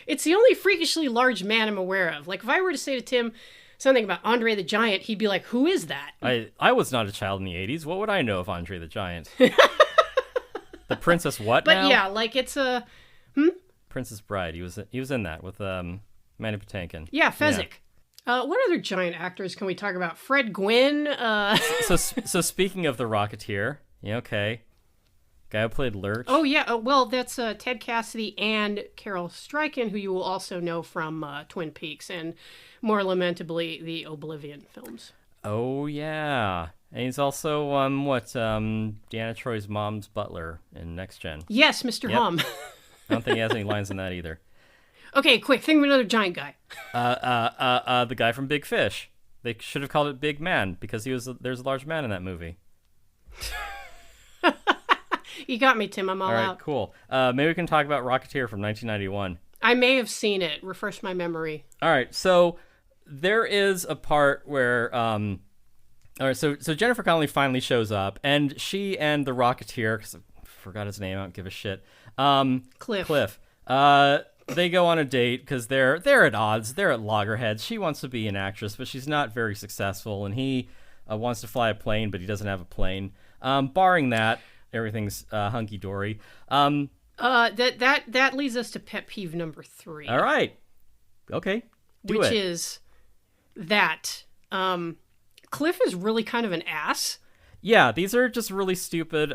It's the only freakishly large man I'm aware of. Like, if I were to say to Tim something about Andre the Giant, he'd be like, who is that? I was not a child in the 80s. What would I know of Andre the Giant? The Princess what But now? yeah, like, it's a... Princess Bride. He was in that with Manny Patinkin. Yeah, Fezzik. Yeah. What other giant actors can we talk about? Fred Gwynn? So speaking of the Rocketeer, okay. Guy who played Lurch. Oh, yeah. Well, that's Ted Cassidy and Carol Stryken, who you will also know from Twin Peaks and, more lamentably, the Oblivion films. Oh, yeah. And he's also, Deanna Troy's mom's butler in Next Gen. Yes, Mr. Yep. Hum. I don't think he has any lines in that either. Okay, quick. Think of another giant guy. The guy from Big Fish. They should have called it Big Man because there's a large man in that movie. You got me, Tim. I'm all right, out. Cool. Maybe we can talk about Rocketeer from 1991. I may have seen it. Refresh my memory. All right, so there is a part where, all right, so Jennifer Connelly finally shows up, and she and the Rocketeer, because I forgot his name, I don't give a shit. Cliff. They go on a date because they're at odds. They're at loggerheads. She wants to be an actress, but she's not very successful, and he wants to fly a plane, but he doesn't have a plane. Barring that, everything's hunky dory. That leads us to pet peeve number 3. All right. Okay. Which is that Cliff is really kind of an ass. Yeah, these are just really stupid,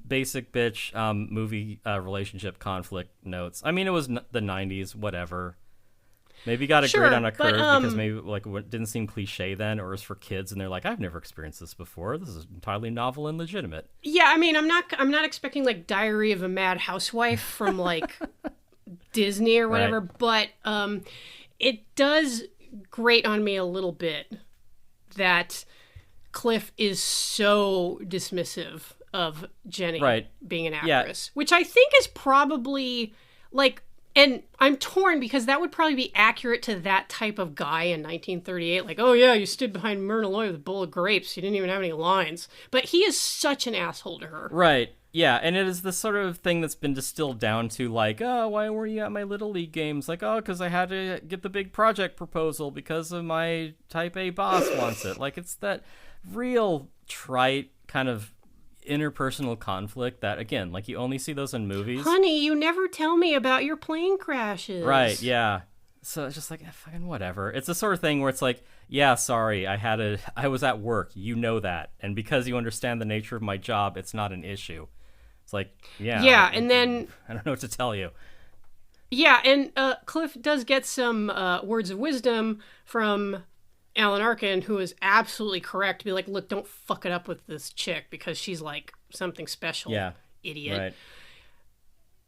basic bitch movie relationship conflict notes. I mean, it was the 90s, whatever. Maybe got a grade on a curve because maybe it didn't seem cliche then, or it was for kids, and they're like, I've never experienced this before. This is entirely novel and legitimate. Yeah, I mean, I'm not expecting like Diary of a Mad Housewife from like Disney or whatever, right. But it does grate on me a little bit that Cliff is so dismissive of Jenny being an actress, which I think is probably like, and I'm torn because that would probably be accurate to that type of guy in 1938. Like, oh yeah, you stood behind Myrna Loy with a bowl of grapes. You didn't even have any lines. But he is such an asshole to her. Right. Yeah, and it is the sort of thing that's been distilled down to like, oh, why were you at my Little League games? Like, oh, because I had to get the big project proposal because of my type A boss wants it. Like, it's that real trite kind of interpersonal conflict that, again, like you only see those in movies. Honey, you never tell me about your plane crashes. Right, yeah. So it's just like, fucking whatever. It's the sort of thing where it's like, yeah, sorry, I was at work. You know that. And because you understand the nature of my job, it's not an issue. It's like, yeah. Yeah, and then... I don't know what to tell you. Yeah, and Cliff does get some words of wisdom from Alan Arkin, who is absolutely correct to be like, look, don't fuck it up with this chick because she's like something special. Yeah. Idiot. Right.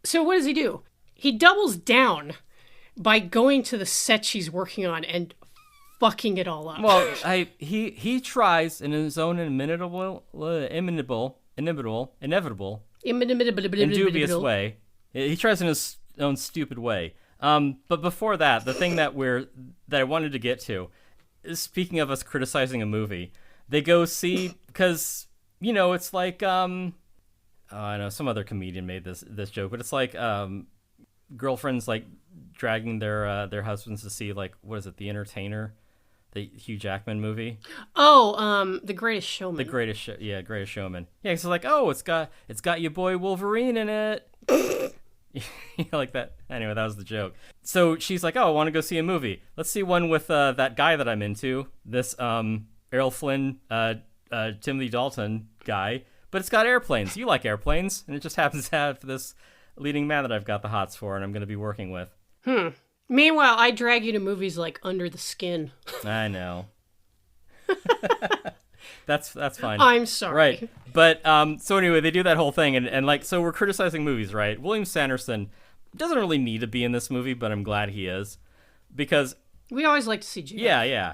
So what does he do? He doubles down by going to the set she's working on and fucking it all up. Well, he tries in his own inevitable, and dubious way. He tries in his own stupid way. But before that, the thing that I wanted to get to is, speaking of us criticizing a movie, they go see, because, you know, it's like, I know some other comedian made this joke, but it's like girlfriends like dragging their husbands to see, like, what is it, The Entertainer, the Hugh Jackman movie. Oh, The Greatest Showman. The Greatest Showman. Yeah, it's like, oh, it's got your boy Wolverine in it. Like that. Anyway, that was the joke. So she's like, oh, I want to go see a movie. Let's see one with that guy that I'm into, this Errol Flynn, Timothy Dalton guy. But it's got airplanes. You like airplanes, and it just happens to have this leading man that I've got the hots for, and I'm going to be working with. Meanwhile, I drag you to movies like Under the Skin. I know. That's fine. I'm sorry. Right. But so anyway, they do that whole thing, and like, so we're criticizing movies, right? William Sanderson doesn't really need to be in this movie, but I'm glad he is, because We always like to see Jeff. Yeah.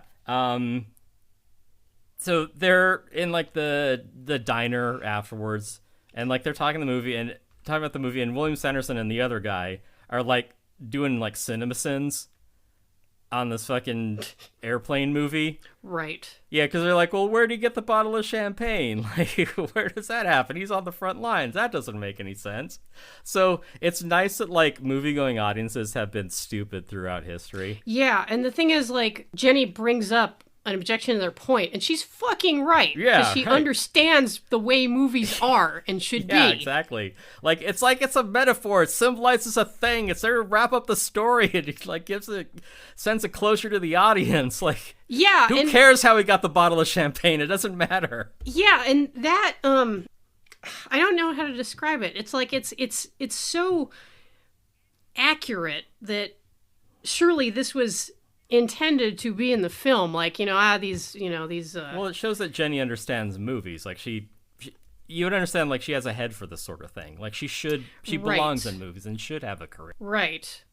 So they're in like the diner afterwards, and like they're talking about the movie, and William Sanderson and the other guy are like doing like cinema sins on this fucking airplane movie. Right. Yeah, because they're like, well, where do you get the bottle of champagne? Like, where does that happen? He's on the front lines. That doesn't make any sense. So it's nice that, like, movie-going audiences have been stupid throughout history. Yeah, and the thing is, like, Jenny brings up an objection to their point, and she's fucking right. Yeah, because she understands the way movies are and should be. Yeah, exactly. Like it's a metaphor. It symbolizes a thing. It's there to wrap up the story. It like gives a sense of closure to the audience. Like, yeah, who cares how he got the bottle of champagne? It doesn't matter. Yeah, and that I don't know how to describe it. It's like it's so accurate that surely this was intended to be in the film, like, these well, it shows that Jenny understands movies. Like she you would understand, like, she has a head for this sort of thing. Like she belongs in movies and should have a career, right?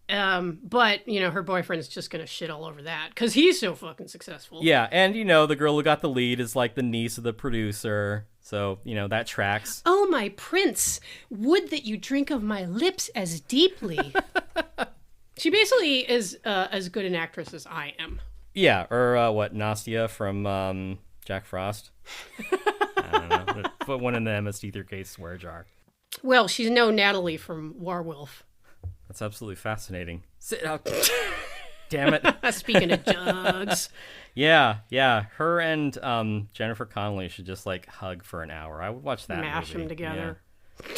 But her boyfriend's just gonna shit all over that because he's so fucking successful. Yeah, and the girl who got the lead is like the niece of the producer, so that tracks. Oh, my prince, would that you drink of my lips as deeply. She basically is as good an actress as I am. Yeah, or Nastia from Jack Frost. I don't know. Put one in the MST3K swear jar. Well, she's no Natalie from Warwolf. That's absolutely fascinating. Sit out. Damn it. Speaking of jugs. Yeah. Her and Jennifer Connelly should just like hug for an hour. I would watch that Mash movie. them together. Yeah.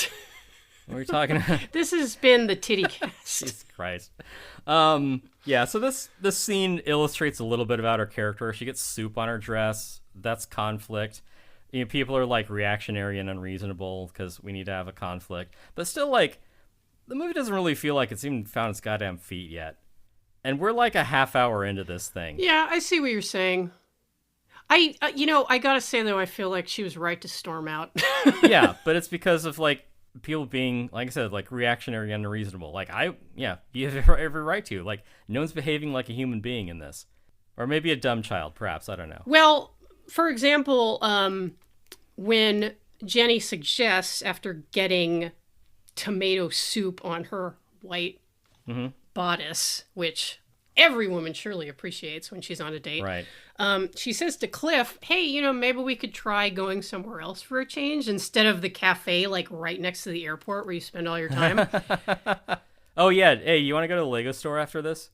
What are we talking about? This has been the Titty Cast. Jesus Christ. Yeah, so this scene illustrates a little bit about her character. She gets soup on her dress. That's conflict. People are like reactionary and unreasonable because we need to have a conflict. But still, like, the movie doesn't really feel like it's even found its goddamn feet yet. And we're like a half hour into this thing. Yeah, I see what you're saying. I gotta say, though, I feel like she was right to storm out. Yeah, but it's because of, like, people being, like I said, like, reactionary and unreasonable. Like, you have every right to. Like, no one's behaving like a human being in this. Or maybe a dumb child, perhaps. I don't know. Well, for example, when Jenny suggests, after getting tomato soup on her white bodice, which every woman surely appreciates when she's on a date. Right. She says to Cliff, hey, maybe we could try going somewhere else for a change instead of the cafe, like, right next to the airport where you spend all your time. Oh, yeah. Hey, you want to go to the Lego store after this?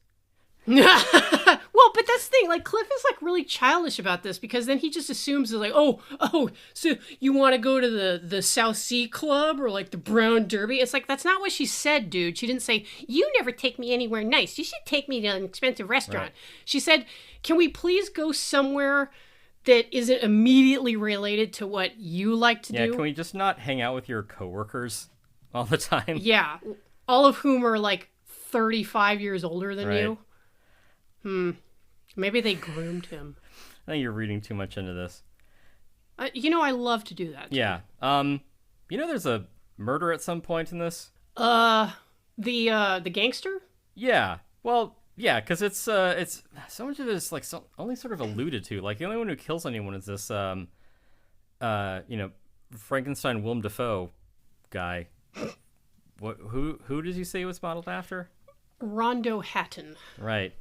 Well, but that's the thing. Like, Cliff is, like, really childish about this because then he just assumes, like, oh, so you want to go to the South Sea Club or, like, the Brown Derby? It's like, that's not what she said, dude. She didn't say, you never take me anywhere nice. You should take me to an expensive restaurant. Right. She said, can we please go somewhere that isn't immediately related to what you like to do? Yeah, can we just not hang out with your coworkers all the time? Yeah, all of whom are, like, 35 years older than you. Maybe they groomed him. I think you're reading too much into this. I love to do that. Yeah. There's a murder at some point in this. The gangster? Yeah. Well, yeah, because it's so much of it is like only sort of alluded to. Like the only one who kills anyone is this Frankenstein Willem Dafoe guy. Who did you say it was modeled after? Rondo Hatton. Right.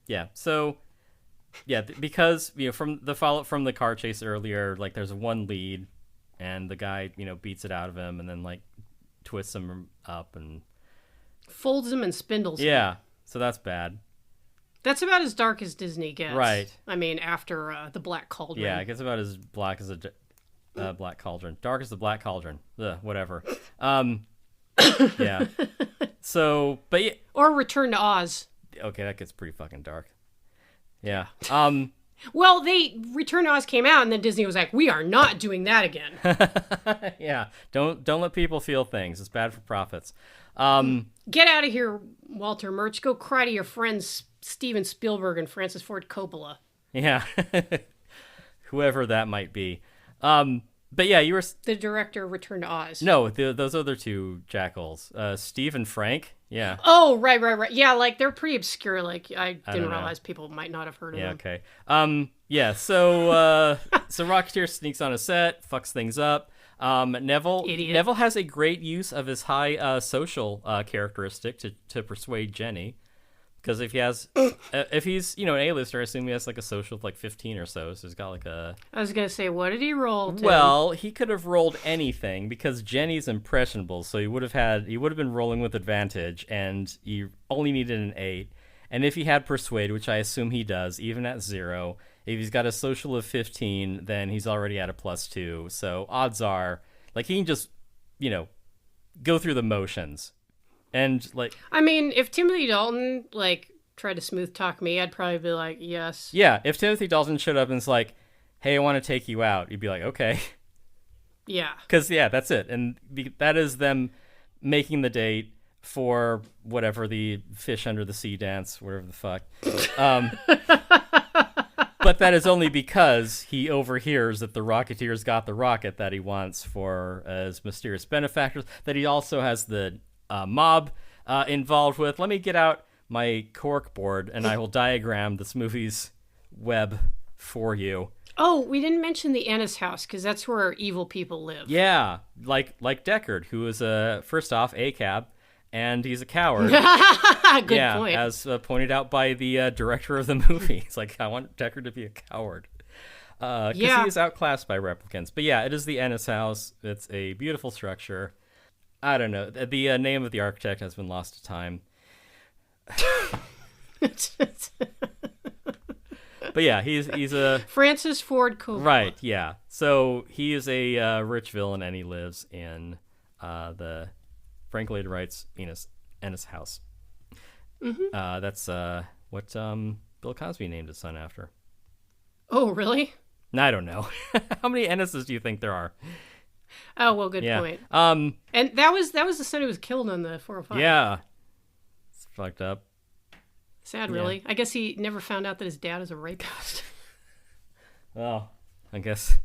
Yeah. So, yeah, because from the follow-up from the car chase earlier, like there's one lead, and the guy beats it out of him, and then like twists him up and folds him and spindles him. Yeah. So that's bad. That's about as dark as Disney gets. Right. I mean, after the Black Cauldron. Yeah, it gets about as black as a Black Cauldron. Dark as the Black Cauldron. Ugh, whatever. Yeah. So, but yeah. Or Return to Oz. Okay, that gets pretty fucking dark. Yeah. Well, Return to Oz came out, and then Disney was like, "We are not doing that again." Yeah. Don't let people feel things. It's bad for profits. Get out of here, Walter Murch. Go cry to your friends Steven Spielberg and Francis Ford Coppola. Yeah. Whoever that might be. But yeah, you were The director of Return to Oz. no those other two jackals, Steve and Frank. Yeah. Oh, right. Yeah, like they're pretty obscure. Like I don't didn't know. realize people might not have heard of Yeah. them. Okay. Yeah. So Rocketeer sneaks on a set, fucks things up. Neville Idiot. Neville has a great use of his high social characteristic to persuade Jenny. Because if he's an A-lister, I assume he has like a social of like 15 or so. So he's got like a. I was gonna say, what did he roll? To? Well, he could have rolled anything because Jenny's impressionable, so he would have been rolling with advantage, and he only needed an 8. And if he had persuade, which I assume he does, even at 0, if he's got a social of 15, then he's already at a +2. So odds are, like, he can just, go through the motions. And like, I mean, if Timothy Dalton like tried to smooth talk me, I'd probably be like, yes. yeah, if Timothy Dalton showed up and it's like, hey, I want to take you out, you'd be like, okay. Yeah. Because, yeah, that's it. And that is them making the date for whatever, the fish under the sea dance, whatever the fuck. But that is only because he overhears that the Rocketeer's got the rocket that he wants for his mysterious benefactors, that he also has the mob involved with. Let me get out my cork board and I will diagram this movie's web for you. Oh, we didn't mention the Ennis house because that's where evil people live. Yeah, like Deckard, who is first off a cab, and he's a coward. Good point. As pointed out by the director of the movie. It's like, I want Deckard to be a coward. Because he is outclassed by replicants. But yeah, it is the Ennis house. It's a beautiful structure. I don't know. The name of the architect has been lost to time. But yeah, he's a Francis Ford Coppola. Right, yeah. So he is a rich villain, and he lives in the Frank Lloyd Wright's Ennis house. Mm-hmm. That's what Bill Cosby named his son after. Oh, really? No, I don't know. How many Ennises do you think there are? Oh, well, good point. And that was the son who was killed on the 405. Yeah. It's fucked up. Sad, really. Yeah. I guess he never found out that his dad is a rapist. Well, I guess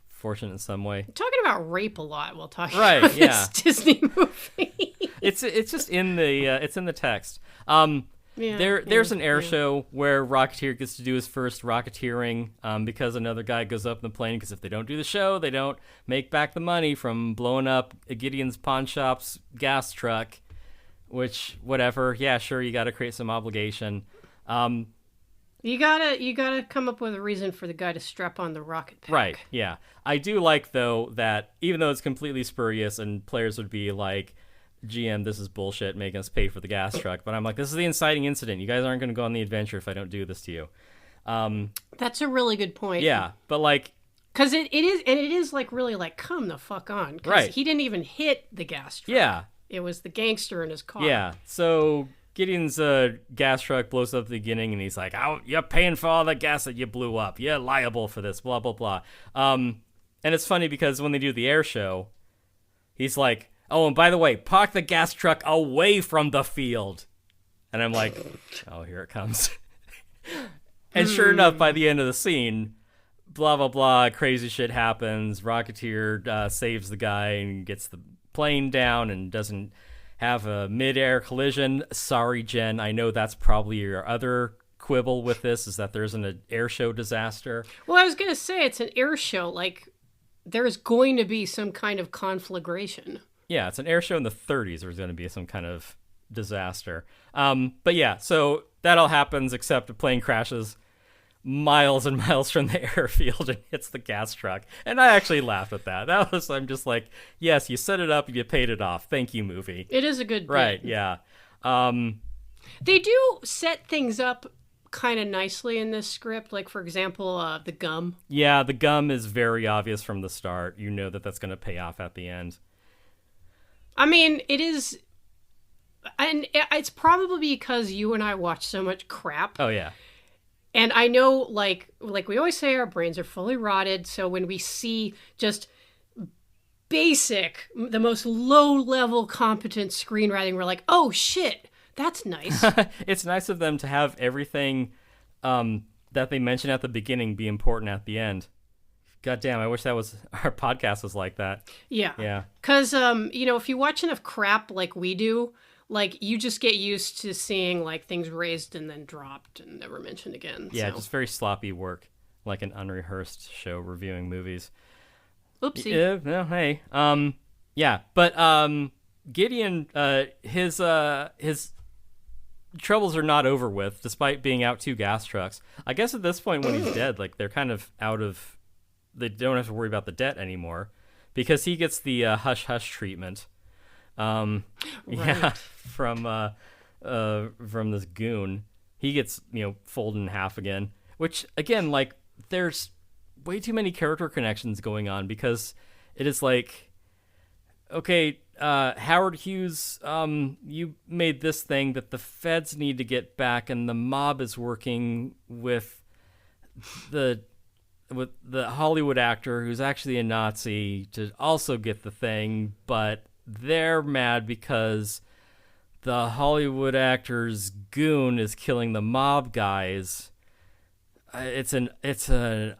fortunate in some way. We're talking about rape a lot while talking about this Disney movie. It's just in the it's in the text. Yeah, there's an air show where Rocketeer gets to do his first rocketeering because another guy goes up in the plane, because if they don't do the show, they don't make back the money from blowing up Gideon's pawn shop's gas truck, which, whatever. Yeah, sure, you got to create some obligation. You gotta come up with a reason for the guy to strap on the rocket pack. Right, yeah. I do like, though, that even though it's completely spurious and players would be like, GM, this is bullshit, making us pay for the gas truck. But I'm like, this is the inciting incident. You guys aren't going to go on the adventure if I don't do this to you. That's a really good point. Yeah, but like... Because it is like really like, come the fuck on. Right. He didn't even hit the gas truck. Yeah. It was the gangster in his car. Yeah, so Gideon's gas truck blows up at the beginning, and he's like, oh, you're paying for all the gas that you blew up. You're liable for this, blah, blah, blah. And it's funny because when they do the air show, he's like, oh, and by the way, park the gas truck away from the field. And I'm like, oh, here it comes. And sure enough, by the end of the scene, blah, blah, blah, crazy shit happens. Rocketeer saves the guy and gets the plane down and doesn't have a mid-air collision. Sorry, Jen. I know that's probably your other quibble with this, is that there isn't an air show disaster. Well, I was going to say, it's an air show. Like, there's going to be some kind of conflagration. Yeah, it's an air show in the 30s. There's going to be some kind of disaster. But yeah, so that all happens, except a plane crashes miles and miles from the airfield and hits the gas truck. And I actually laughed at that. I'm just like, yes, you set it up and you paid it off. Thank you, movie. It is a good bit. Right, yeah. They do set things up kind of nicely in this script. Like, for example, the gum. Yeah, the gum is very obvious from the start. You know that that's going to pay off at the end. I mean, it is, and it's probably because you and I watch so much crap. Oh, yeah. And I know, like we always say, our brains are fully rotted. So when we see just basic, the most low-level competent screenwriting, we're like, oh, shit, that's nice. It's nice of them to have everything that they mention at the beginning be important at the end. God damn, I wish that was our podcast was like that. Yeah. Yeah. Because, if you watch enough crap like we do, like, you just get used to seeing, like, things raised and then dropped and never mentioned again. Yeah, so. just very sloppy work, like an unrehearsed show reviewing movies. Oopsie. Yeah, no, hey. Yeah, but Gideon, his troubles are not over with, despite being out 2 gas trucks. I guess at this point when he's dead, like, they're kind of out of... They don't have to worry about the debt anymore, because he gets the hush-hush treatment. Right. Yeah, from this goon. He gets, folded in half again, which, again, like, there's way too many character connections going on, because it is like, okay, Howard Hughes, you made this thing that the feds need to get back, and the mob is working with the Hollywood actor who's actually a Nazi to also get the thing, but they're mad because the Hollywood actor's goon is killing the mob guys. It's an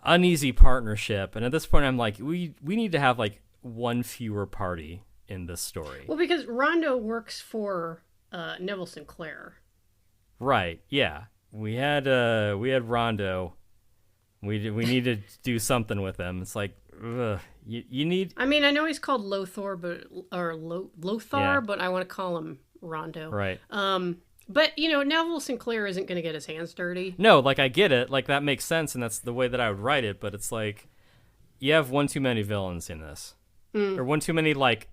uneasy partnership, and at this point I'm like, we need to have like one fewer party in this story. Well, because Rondo works for Neville Sinclair. Right, yeah. We had Rondo. We need to do something with him. It's like, you need... I mean, I know he's called Lothar, but I want to call him Rondo. Right. But, Neville Sinclair isn't going to get his hands dirty. No, like, I get it. Like, that makes sense, and that's the way that I would write it, but it's like, you have one too many villains in this. Or one too many, like,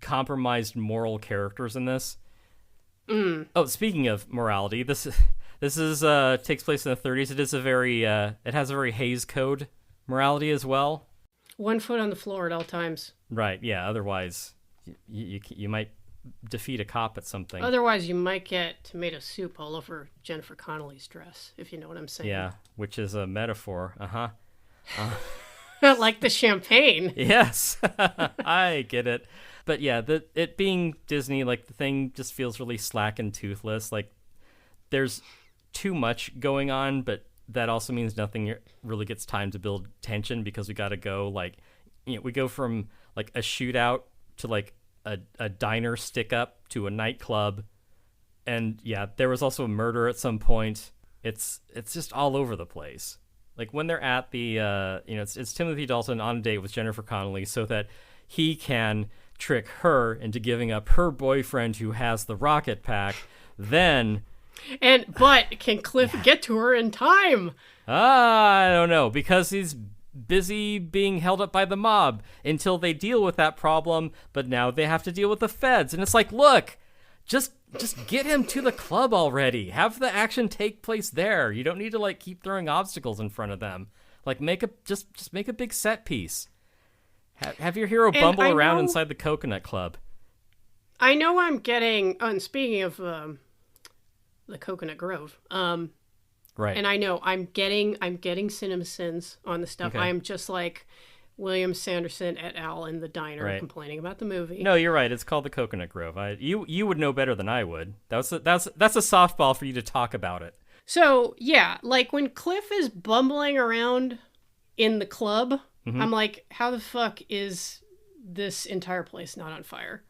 compromised moral characters in this. Oh, speaking of morality, this is takes place in the 30s. It is a very it has a very Hays Code morality as well. 1 foot on the floor at all times. Right. Yeah. Otherwise, you might defeat a cop at something. Otherwise, you might get tomato soup all over Jennifer Connelly's dress, if you know what I'm saying. Yeah, which is a metaphor. Like the champagne. Yes, I get it. But yeah, it being Disney, like, the thing just feels really slack and toothless. Like, there's too much going on, but that also means nothing really gets time to build tension, because we got to go, like, we go from like a shootout to like a diner stick up to a nightclub, and yeah, there was also a murder at some point. It's just all over the place. Like, when they're at the it's Timothy Dalton on a date with Jennifer Connelly so that he can trick her into giving up her boyfriend who has the rocket pack, then... But can Cliff get to her in time? I don't know, because he's busy being held up by the mob until they deal with that problem, but now they have to deal with the feds, and it's like, look, just get him to the club already. Have the action take place there. You don't need to, like, keep throwing obstacles in front of them. Like, just make a big set piece. Have your hero bumble around inside the Coconut Club. I know I'm getting... and speaking of the Coconut Grove, right, and I know I'm getting CinemaSins on the stuff. Okay. I am just like William Sanderson et al. In the diner complaining about the movie. No, you're right. It's called the Coconut Grove. You would know better than I would. That's a softball for you to talk about it. So yeah, like when Cliff is bumbling around in the club, I'm like, how the fuck is this entire place not on fire?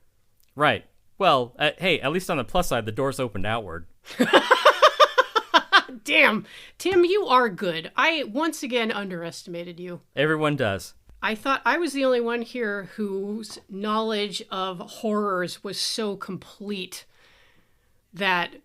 Right. Well, hey, at least on the plus side, the doors opened outward. Damn, Tim, you are good. I once again underestimated you. Everyone does. I thought I was the only one here whose knowledge of horrors was so complete that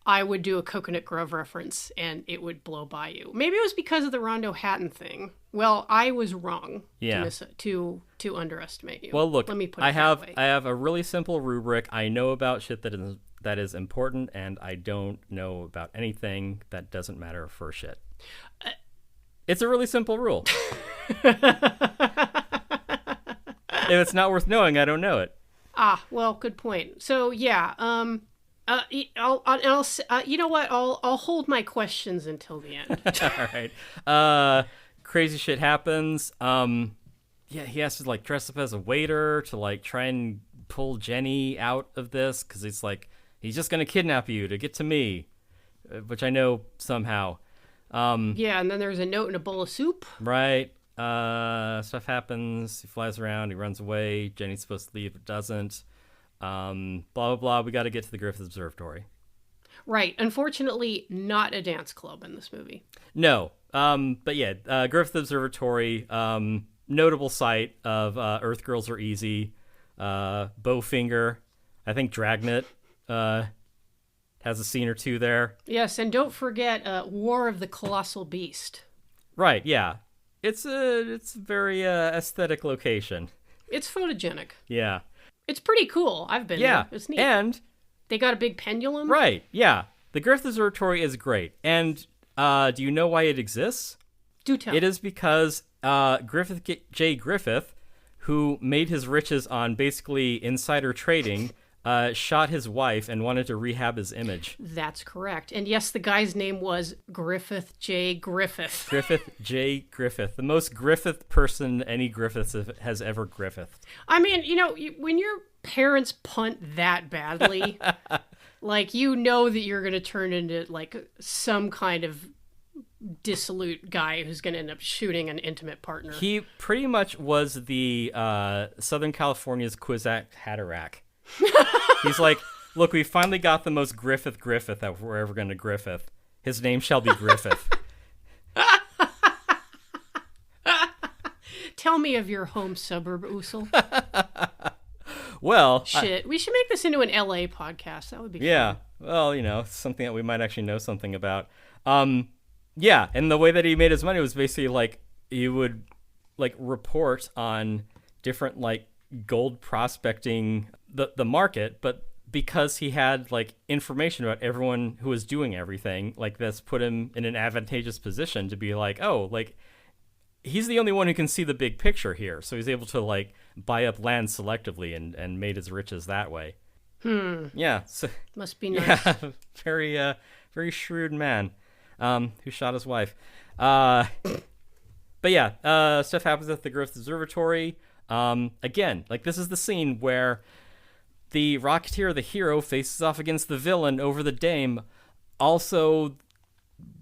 I would do a Coconut Grove reference and it would blow by you. Maybe it was because of the Rondo Hatton thing. Well, I was wrong. Yeah. To underestimate you. Well, look, let me put it I have that way. I have a really simple rubric. I know about shit that is important, and I don't know about anything that doesn't matter for shit. It's a really simple rule. If it's not worth knowing, I don't know it. Ah, well, good point. So yeah, I'll you know what? I'll hold my questions until the end. All right. Crazy shit happens. Yeah, he has to like dress up as a waiter to like try and pull Jenny out of this, because it's like he's just gonna kidnap you to get to me, which I know somehow. Yeah, and then there's a note in a bowl of soup. Right. Stuff happens. He flies around. He runs away. Jenny's supposed to leave, but doesn't. Blah, blah, blah. We got to get to the Griffith Observatory. Right. Unfortunately, not a dance club in this movie. No. But yeah, Griffith Observatory, notable site of Earth Girls Are Easy, Bowfinger, I think Dragnet has a scene or two there. Yes, and don't forget War of the Colossal Beast. Right, yeah. It's a very aesthetic location. It's photogenic. Yeah. It's pretty cool. I've been there. It's neat. And they got a big pendulum. Right, yeah. The Griffith Observatory is great. And do you know why it exists? Do tell. It is because Griffith J. Griffith, who made his riches on basically insider trading, shot his wife and wanted to rehab his image. That's correct. And yes, the guy's name was Griffith J. Griffith. Griffith J. Griffith. The most Griffith person any Griffith has ever Griffithed. I mean, when your parents punt that badly, like, you know that you're going to turn into, like, some kind of dissolute guy who's going to end up shooting an intimate partner. He pretty much was the Southern California's Kwisatz Haderach. He's like, look, we finally got the most Griffith that we're ever going to Griffith. His name shall be Griffith. Tell me of your home suburb, Usul. Well, shit, we should make this into an LA podcast. That would be fun. Well, it's something that we might actually know something about. Yeah, and the way that he made his money was basically like he would like report on different like gold prospecting the market, but because he had like information about everyone who was doing everything, like that's put him in an advantageous position to be like, oh, like he's the only one who can see the big picture here, so he's able to like buy up land selectively and made his riches that way. Yeah, so must be nice. Yeah, very shrewd man. Who shot his wife. But yeah, stuff happens at the Griffith Observatory. Again, like this is the scene where the Rocketeer, the hero, faces off against the villain over the dame. Also,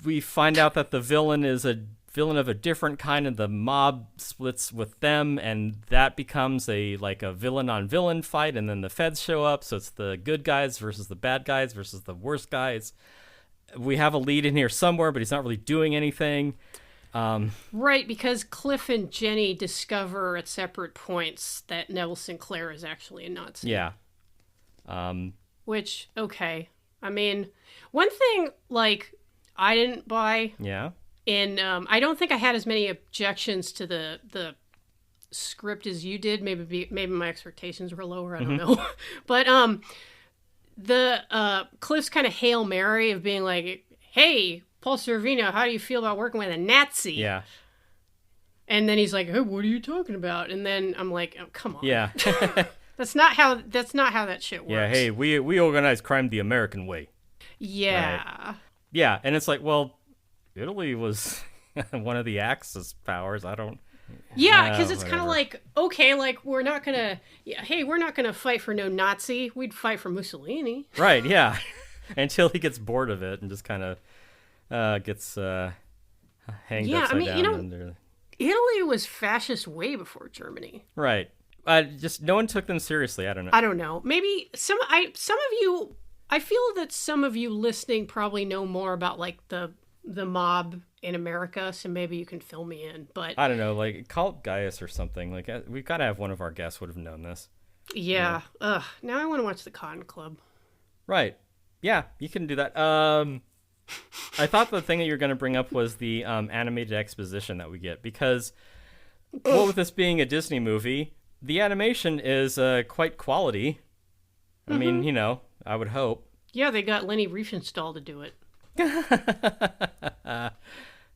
we find out that the villain is a villain of a different kind, and the mob splits with them, and that becomes a villain on villain fight, and then the feds show up, so it's the good guys versus the bad guys versus the worst guys. We have a lead in here somewhere, but he's not really doing anything. Right, because Cliff and Jenny discover at separate points that Neville Sinclair is actually a Nazi. Yeah. Which, okay. I mean, one thing, like, I didn't buy. Yeah. I don't think I had as many objections to the script as you did. Maybe my expectations were lower. I don't know. But, the Cliff's kind of Hail Mary of being like, hey, Paul Sorvino, how do you feel about working with a Nazi? Yeah. And then he's like, hey, what are you talking about? And then I'm like, oh, come on. Yeah. That's not how that shit works. Yeah, hey, we organize crime the American way. Yeah. Right. Yeah, and it's like, well, Italy was one of the Axis powers. I don't... Yeah, because it's kind of like, okay, like, we're not going to fight for no Nazi. We'd fight for Mussolini. Right, yeah. Until he gets bored of it and just kind of gets hanged upside down. Italy was fascist way before Germany. Right. Just no one took them seriously. I don't know. I don't know. Maybe some of you, I feel that some of you listening probably know more about, like, the mob in America, so maybe you can fill me in. But I don't know, like, call it Gaius or something. Like, we've got to have one of our guests would have known this. Yeah. Ugh. Now I want to watch the Cotton Club. Right. Yeah, you can do that. I thought the thing that you were going to bring up was the animated exposition that we get, because, well, with this being a Disney movie, the animation is quite quality. I mean, I would hope. Yeah, they got Leni Riefenstahl to do it.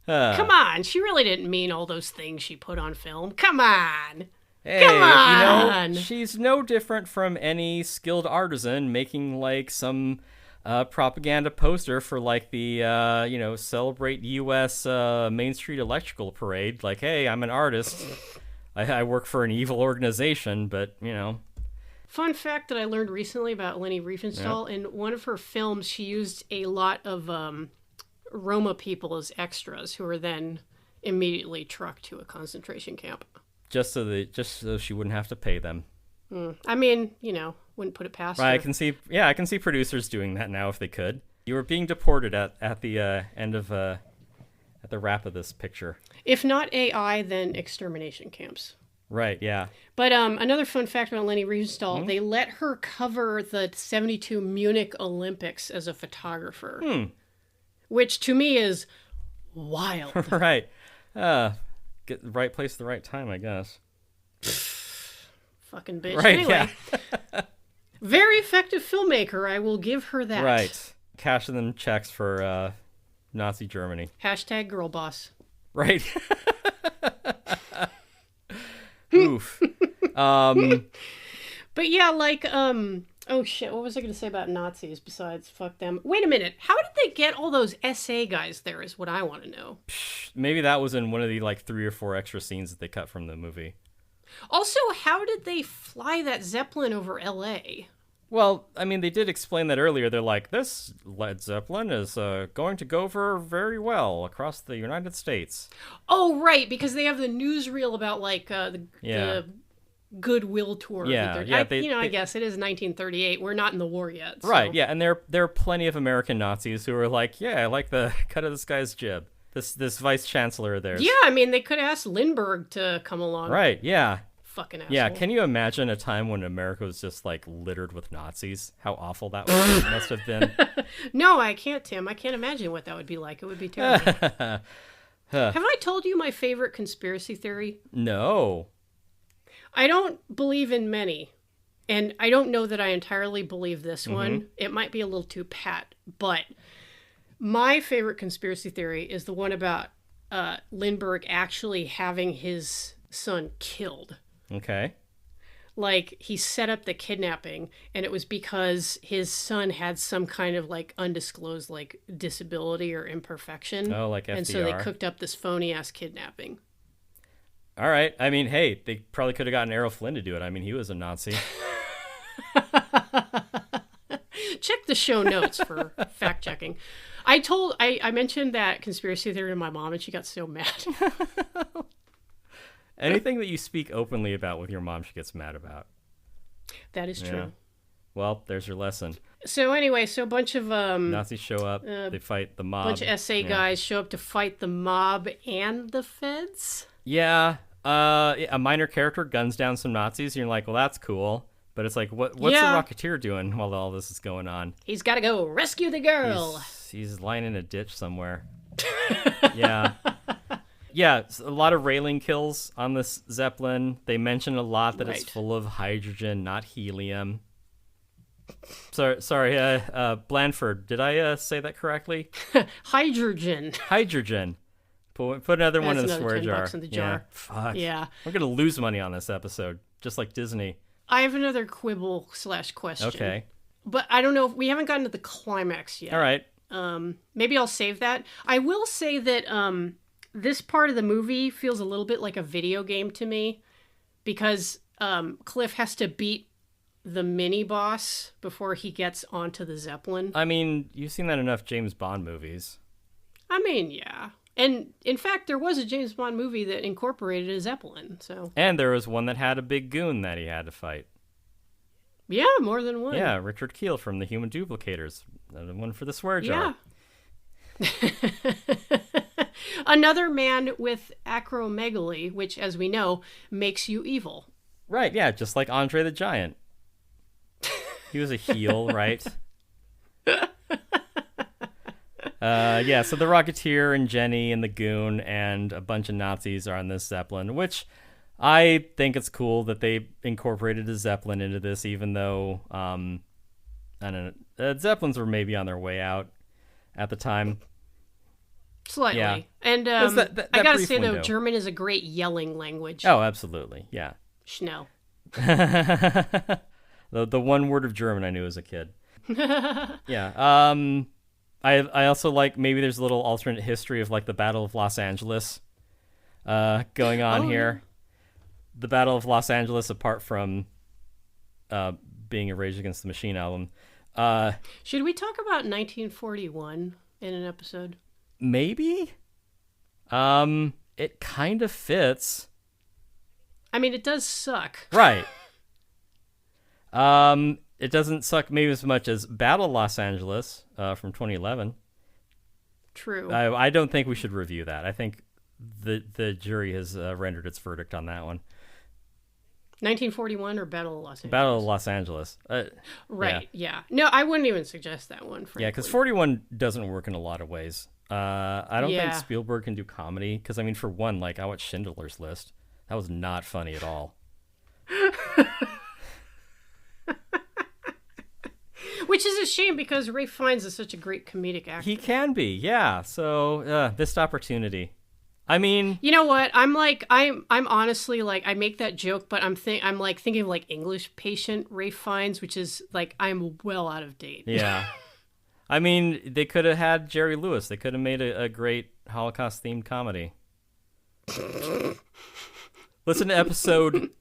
Come on, she really didn't mean all those things she put on film. Come on. Hey, come on. She's no different from any skilled artisan making like some propaganda poster for like the Celebrate US Main Street Electrical Parade. Like, hey, I'm an artist. I work for an evil organization, but Fun fact that I learned recently about Leni Riefenstahl, in one of her films, she used a lot of Roma people as extras who were then immediately trucked to a concentration camp. Just so she wouldn't have to pay them. I mean, wouldn't put it past her. I can see producers doing that now if they could. You were being deported at the end of at the wrap of this picture. If not AI, then extermination camps. Right, yeah. But another fun fact about Leni Riefenstahl, they let her cover the 72 Munich Olympics as a photographer. Which to me is wild. Right. Get the right place at the right time, I guess. Fucking bitch. Right, anyway, yeah. Very effective filmmaker, I will give her that. Right. Cashing them checks for Nazi Germany. Hashtag girl boss. Right. Oof. But yeah, like, oh shit, what was I going to say about Nazis besides fuck them? Wait a minute, how did they get all those SA guys there is what I want to know. Maybe that was in one of the, 3 or 4 extra scenes that they cut from the movie. Also, how did they fly that Zeppelin over LA? Well, I mean, they did explain that earlier. They're like, this Led Zeppelin is going to go over very well across the United States. Oh, right, because they have the newsreel about, the Goodwill tour. I guess it is 1938. We're not in the war yet. So. Right, yeah, and there are plenty of American Nazis who are like, yeah, I like the cut of this guy's jib. This vice chancellor of theirs. Yeah, I mean, they could have asked Lindbergh to come along. Right, yeah. Fucking asshole. Yeah, can you imagine a time when America was just, littered with Nazis? How awful that must have been. No, I can't, Tim. I can't imagine what that would be like. It would be terrible. Have I told you my favorite conspiracy theory? No. I don't believe in many, and I don't know that I entirely believe this one. It might be a little too pat, but my favorite conspiracy theory is the one about Lindbergh actually having his son killed. Okay. Like, he set up the kidnapping, and it was because his son had some kind of, undisclosed, disability or imperfection. Oh, like FDR. And so they cooked up this phony-ass kidnapping. All right. I mean, hey, they probably could have gotten Errol Flynn to do it. I mean, he was a Nazi. Check the show notes for fact-checking. I mentioned that conspiracy theory to my mom, and she got so mad. Anything that you speak openly about with your mom, she gets mad about. That is true. Well, there's your lesson. So anyway, a bunch of Nazis show up, they fight the mob. A bunch of SA guys show up to fight the mob and the feds. Yeah, a minor character guns down some Nazis. And you're like, well, that's cool. But it's like, what's the Rocketeer doing while all this is going on? He's got to go rescue the girl. He's lying in a ditch somewhere. Yeah. Yeah, a lot of railing kills on this Zeppelin. They mention a lot that it's full of hydrogen, not helium. Sorry, Blandford, did I say that correctly? Hydrogen. Hydrogen. Put another one in the swear jar. $10 in the jar. Yeah, fuck. Yeah. We're going to lose money on this episode, just like Disney. I have another quibble/question. Okay. But I don't know if we haven't gotten to the climax yet. All right. Maybe I'll save that. I will say that this part of the movie feels a little bit like a video game to me because Cliff has to beat the mini boss before he gets onto the Zeppelin. I mean, you've seen that in enough James Bond movies. I mean, yeah. And in fact, there was a James Bond movie that incorporated a Zeppelin. And there was one that had a big goon that he had to fight. Yeah, more than one. Yeah, Richard Keel from The Human Duplicators. Another one for the swear jar. Yeah. Another man with acromegaly, which, as we know, makes you evil. Right, yeah, just like Andre the Giant. He was a heel, right? So the Rocketeer and Jenny and the Goon and a bunch of Nazis are on this Zeppelin, which I think it's cool that they incorporated a Zeppelin into this, even though, I don't know, Zeppelins were maybe on their way out at the time. Slightly. Yeah. And that I gotta say, window. though, German is a great yelling language. Oh, absolutely, yeah. Schnell. The one word of German I knew as a kid. Yeah. I also like, maybe there's a little alternate history of the Battle of Los Angeles going on here. Yeah. The Battle of Los Angeles, apart from being a Rage Against the Machine album. Should we talk about 1941 in an episode? Maybe? it kind of fits. I mean, it does suck. Right. It doesn't suck maybe as much as Battle Los Angeles from 2011. True. I don't think we should review that. I think the jury has rendered its verdict on that one. 1941 or Battle of Los Angeles? Battle of Los Angeles. Right, yeah. No, I wouldn't even suggest that one, frankly. Yeah, because 41 doesn't work in a lot of ways. I don't think Spielberg can do comedy, because, I mean, for one, like, I watched Schindler's List. That was not funny at all. Which is a shame, because Ralph Fiennes is such a great comedic actor. He can be, yeah. So, missed opportunity. I mean, you know what? I'm honestly like, I make that joke, but I'm like thinking of like English Patient Ralph Fiennes, which is like, I'm well out of date. Yeah. I mean, they could have had Jerry Lewis. They could have made a great Holocaust themed comedy. Listen to episode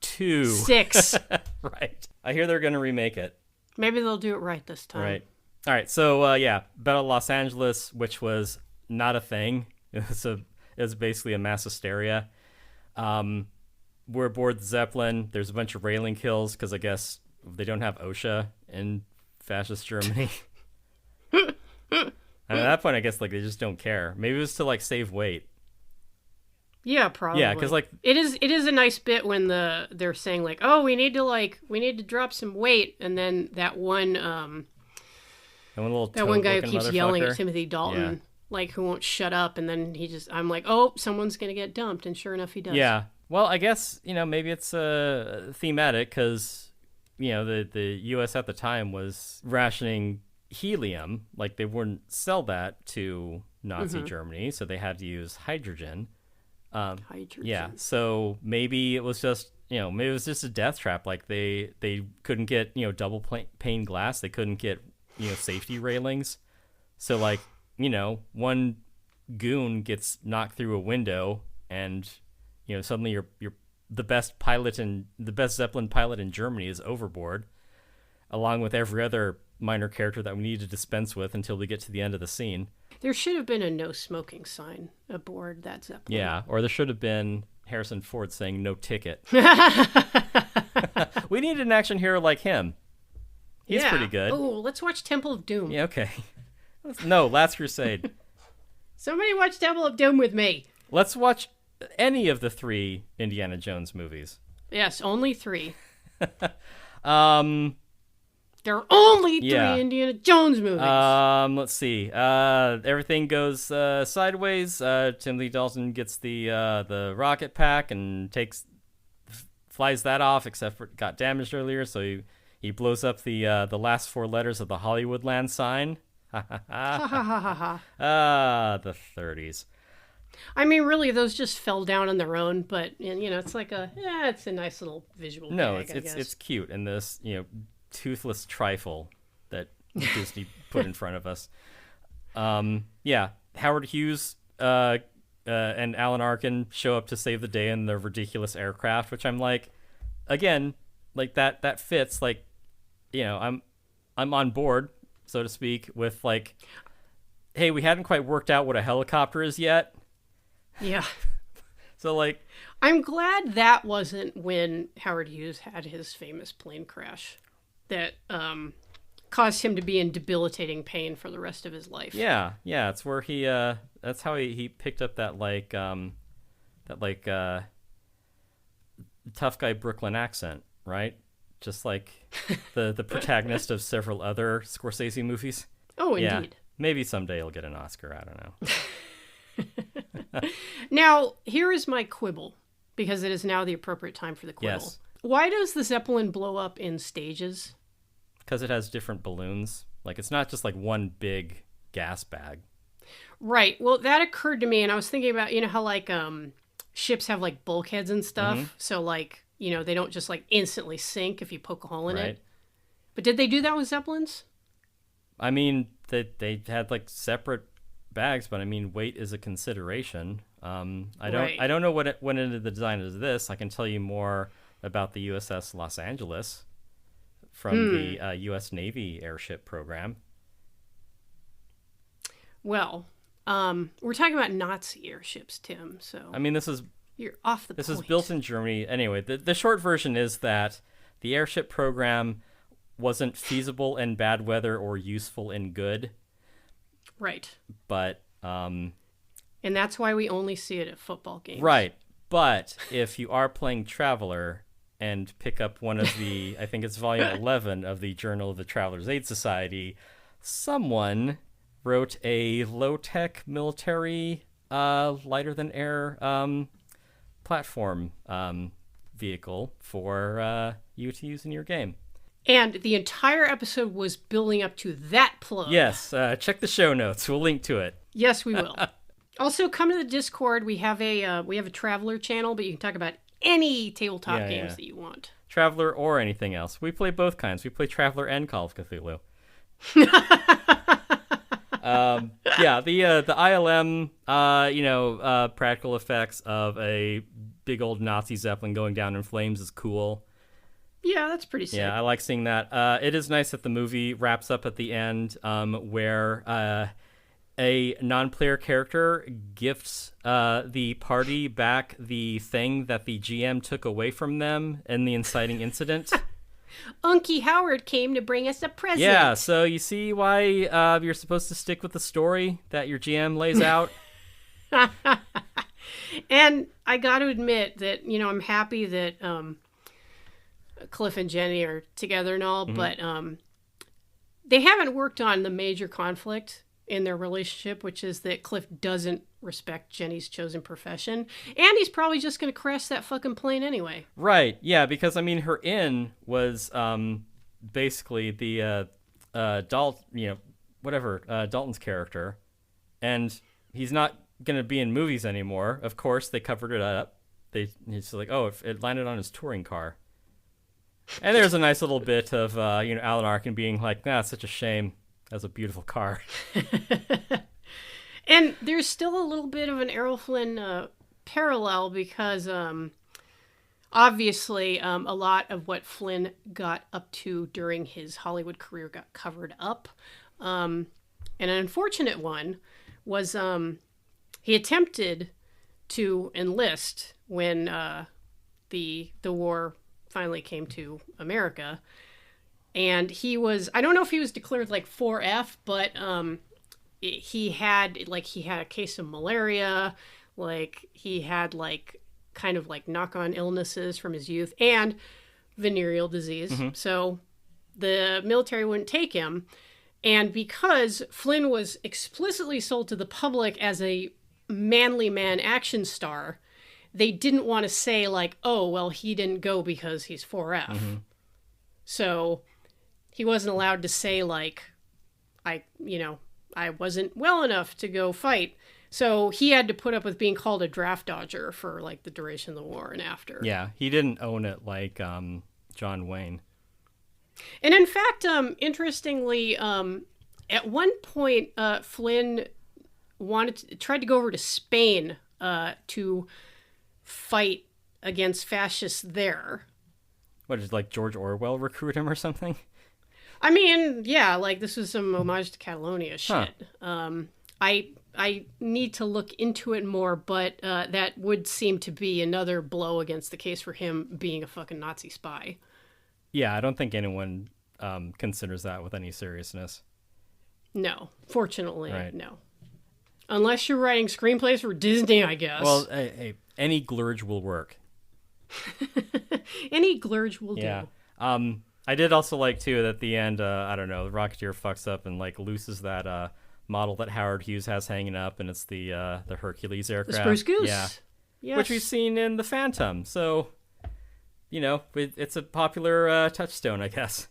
2. 6. Right. I hear they're going to remake it. Maybe they'll do it right this time. Right. All right. So, Battle of Los Angeles, which was not a thing. It was basically a mass hysteria. We're aboard the Zeppelin. There's a bunch of railing kills because I guess they don't have OSHA in fascist Germany. And at that point, I guess like they just don't care. Maybe it was to like save weight. Yeah, probably. Yeah, because like it is a nice bit when they're saying like, oh, we need to drop some weight, and then that one guy who keeps yelling at Timothy Dalton. Yeah. Like, who won't shut up, and then I'm like, oh, someone's going to get dumped, and sure enough, he does. Yeah. Well, I guess, maybe it's thematic, because, the U.S. at the time was rationing helium. Like, they wouldn't sell that to Nazi Germany, so they had to use hydrogen. Hydrogen. Yeah, so maybe it was just, maybe it was just a death trap. Like, they couldn't get, double pane glass. They couldn't get, safety railings. So, like, one goon gets knocked through a window, and suddenly you're the best Zeppelin pilot in Germany is overboard, along with every other minor character that we need to dispense with until we get to the end of the scene. There should have been a no smoking sign aboard that Zeppelin. Yeah, or there should have been Harrison Ford saying no ticket. We need an action hero like him. He's pretty good. Oh, let's watch Temple of Doom. Yeah, okay. No, Last Crusade. Somebody watch Temple of Doom with me. Let's watch any of the 3 Indiana Jones movies. Yes, only 3. There are only 3 Indiana Jones movies. Let's see. Everything goes sideways. Timothy Dalton gets the rocket pack and flies that off, except for it got damaged earlier, so he blows up the last 4 letters of the Hollywoodland sign. Ha ha ha ha ha. The 30s. I mean, really, those just fell down on their own, but it's like it's a nice little visual. No, gag, it's cute, and this toothless trifle that Disney put in front of us. Howard Hughes and Alan Arkin show up to save the day in their ridiculous aircraft, which I'm like, again, like that fits. Like, I'm on board, so to speak, with like, hey, we hadn't quite worked out what a helicopter is yet. Yeah. So like, I'm glad that wasn't when Howard Hughes had his famous plane crash that caused him to be in debilitating pain for the rest of his life. Yeah, it's where he that's how he picked up that tough guy Brooklyn accent, right? Just like the protagonist of several other Scorsese movies. Oh, indeed. Yeah, maybe someday he'll get an Oscar. I don't know. Now, here is my quibble, because it is now the appropriate time for the quibble. Yes. Why does the Zeppelin blow up in stages? Because it has different balloons. Like, it's not just like one big gas bag. Right. Well, that occurred to me, and I was thinking about, how like ships have like bulkheads and stuff. Mm-hmm. So like, they don't just like instantly sink if you poke a hole in it. But did they do that with Zeppelins? I mean, they had like separate bags, but I mean, weight is a consideration. I don't know what went into the design of this. I can tell you more about the USS Los Angeles from the U.S. Navy airship program. Well, We're talking about Nazi airships, Tim. So I mean, this is you're off the This point. is built in Germany. Anyway, the short version is that the airship program wasn't feasible in bad weather or useful in good. Right. But and that's why we only see it at football games. Right. But if you are playing Traveler and pick up one of the, I think it's volume 11 of the Journal of the Traveler's Aid Society, someone wrote a low-tech military lighter-than-air platform vehicle for you to use in your game. And the entire episode was building up to that plug. Yes, check the show notes. We'll link to it. Yes, we will. Also, come to the Discord. We have a Traveler channel, but you can talk about any tabletop games that you want. Traveler or anything else. We play both kinds. We play Traveler and Call of Cthulhu. The ILM, practical effects of a big old Nazi Zeppelin going down in flames is cool. Yeah, that's pretty sick. Yeah, I like seeing that. It is nice that the movie wraps up at the end where a non-player character gifts the party back the thing that the GM took away from them in the inciting incident. Unky Howard came to bring us a present. Yeah, so you see why you're supposed to stick with the story that your GM lays out? And I got to admit that, I'm happy that Cliff and Jenny are together and all, but they haven't worked on the major conflict in their relationship, which is that Cliff doesn't respect Jenny's chosen profession, and he's probably just going to crash that fucking plane anyway. Right, yeah, because, her in was basically the Dalton's character, and he's not going to be in movies anymore. Of course, they covered it up. He's like, it landed on his touring car. And there's a nice little bit of, Alan Arkin being like, it's such a shame. That's a beautiful car. And there's still a little bit of an Errol Flynn parallel because obviously a lot of what Flynn got up to during his Hollywood career got covered up. And an unfortunate one was he attempted to enlist when the war finally came to America. And he was, I don't know if he was declared like 4F, but he had a case of malaria, he had kind of knock-on illnesses from his youth and venereal disease. Mm-hmm. So the military wouldn't take him. And because Flynn was explicitly sold to the public as a manly man action star, they didn't want to say he didn't go because he's 4F. Mm-hmm. So he wasn't allowed to say I wasn't well enough to go fight. So he had to put up with being called a draft dodger for the duration of the war and after. Yeah, he didn't own it like John Wayne. And in fact, interestingly, at one point, Flynn tried to go over to Spain to fight against fascists there. What, did George Orwell recruit him or something? I mean, yeah, this was some homage to Catalonia shit. Huh. I need to look into it more, but that would seem to be another blow against the case for him being a fucking Nazi spy. Yeah, I don't think anyone considers that with any seriousness. No, fortunately, right. No. Unless you're writing screenplays for Disney, I guess. Well, hey, any glurge will work. Any glurge will do. Yeah. I did also like, too, that at the end, I don't know, the Rocketeer fucks up and, loses that model that Howard Hughes has hanging up, and it's the Hercules aircraft. The Spruce Goose. Yeah. Yes. Which we've seen in The Phantom. So, it's a popular touchstone, I guess.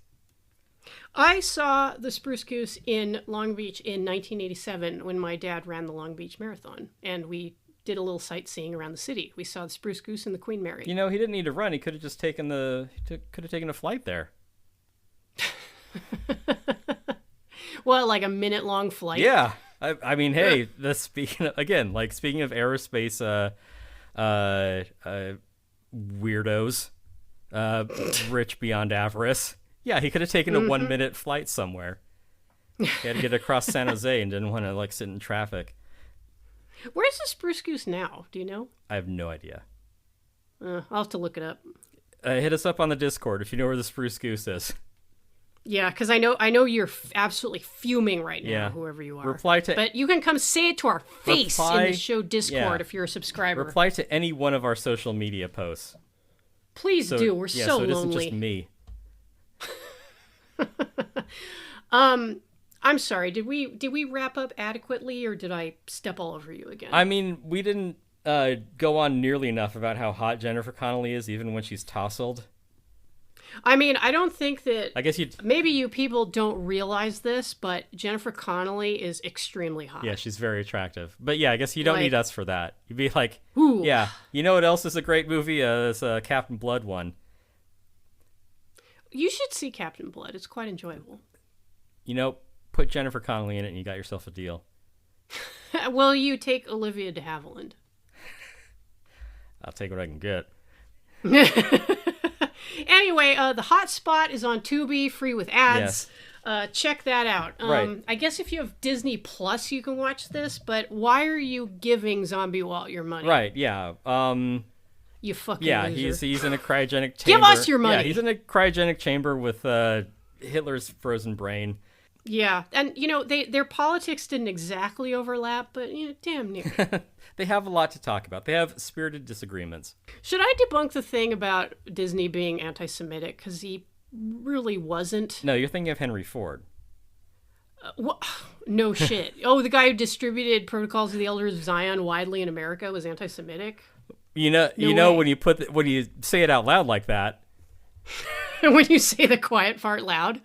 I saw the Spruce Goose in Long Beach in 1987 when my dad ran the Long Beach Marathon, and we did a little sightseeing around the city. We saw the Spruce Goose and the Queen Mary. He didn't need to run. He could have just taken a flight there. Well, a minute-long flight. Yeah, I mean, hey, speaking of aerospace, weirdos, rich beyond avarice. Yeah, he could have taken a 1-minute flight somewhere. He had to get across San Jose and didn't want to sit in traffic. Where's the Spruce Goose now? Do you know? I have no idea. I'll have to look it up. Hit us up on the Discord if you know where the Spruce Goose is. Yeah, because I know you're absolutely fuming right now, Yeah. whoever you are. Reply to But you can come say it to our face in the show Discord if you're a subscriber. Reply to any one of our social media posts. Please do. We're so so it isn't lonely. just me. I'm sorry. Did we wrap up adequately, or did I step all over you again? I mean, we didn't go on nearly enough about how hot Jennifer Connelly is, even when she's tousled. I mean, I don't think that... I guess maybe you people don't realize this, but Jennifer Connelly is extremely hot. Yeah, she's very attractive. But yeah, I guess you don't need us for that. You'd be like, ooh. Yeah, you know what else is a great movie? It's a Captain Blood one. You should see Captain Blood. It's quite enjoyable. You know, put Jennifer Connelly in it and you got yourself a deal. Will you take Olivia de Havilland? I'll take what I can get. Anyway, the Hot Spot is on Tubi, free with ads. Yes. Check that out. Right. I guess if you have Disney Plus, you can watch this, but why are you giving Zombie Walt your money? Right, yeah. You fucking he's loser. in a cryogenic chamber. Give us your money! Yeah, he's in a cryogenic chamber with Hitler's frozen brain. Yeah, and their politics didn't exactly overlap, but damn near. They have a lot to talk about. They have spirited disagreements. Should I debunk the thing about Disney being anti-Semitic? Because he really wasn't. No, you're thinking of Henry Ford. No shit. Oh, the guy who distributed Protocols of the Elders of Zion widely in America was anti-Semitic? You know when you say it out loud like that. When you say the quiet part loud.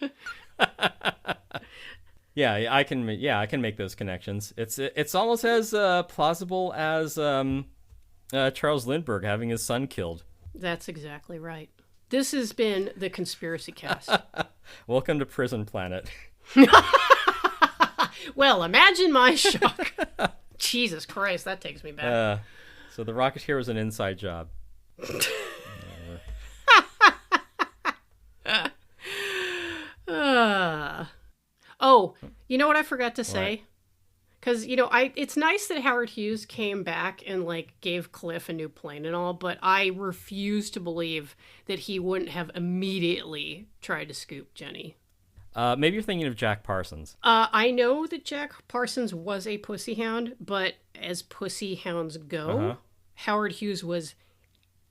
Yeah, I can make those connections. It's almost as plausible as Charles Lindbergh having his son killed. That's exactly right. This has been the Conspiracy Cast. Welcome to Prison Planet. Well, imagine my shock. Jesus Christ, that takes me back. So the Rocketeer was an inside job. Oh, you know what I forgot to say? Because, it's nice that Howard Hughes came back and, gave Cliff a new plane and all, but I refuse to believe that he wouldn't have immediately tried to scoop Jenny. Maybe you're thinking of Jack Parsons. I know that Jack Parsons was a pussy hound, but as pussy hounds go, Howard Hughes was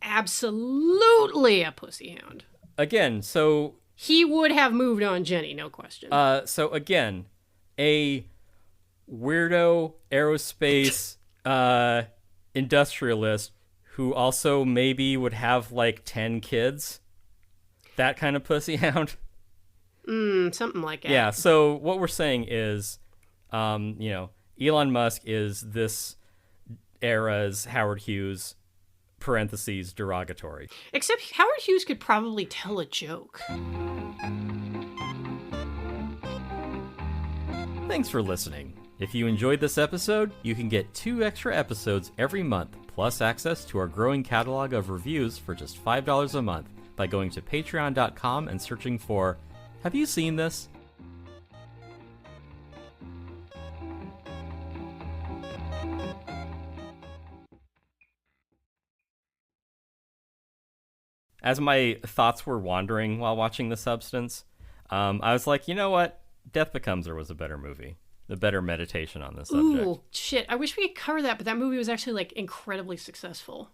absolutely a pussy hound. Again, so... He would have moved on Jenny, no question. So again, a weirdo aerospace industrialist who also maybe would have 10 kids. That kind of pussy hound. Something like that. Yeah, so what we're saying is, Elon Musk is this era's Howard Hughes, parentheses, derogatory. Except Howard Hughes could probably tell a joke. Thanks for listening. If you enjoyed this episode, you can get 2 extra episodes every month, plus access to our growing catalog of reviews for just $5 a month by going to patreon.com and searching for Have You Seen This? As my thoughts were wandering while watching The Substance, I was like, you know what? Death Becomes Her was a better movie. The better meditation on this subject. Ooh, shit. I wish we could cover that, but that movie was actually, incredibly successful.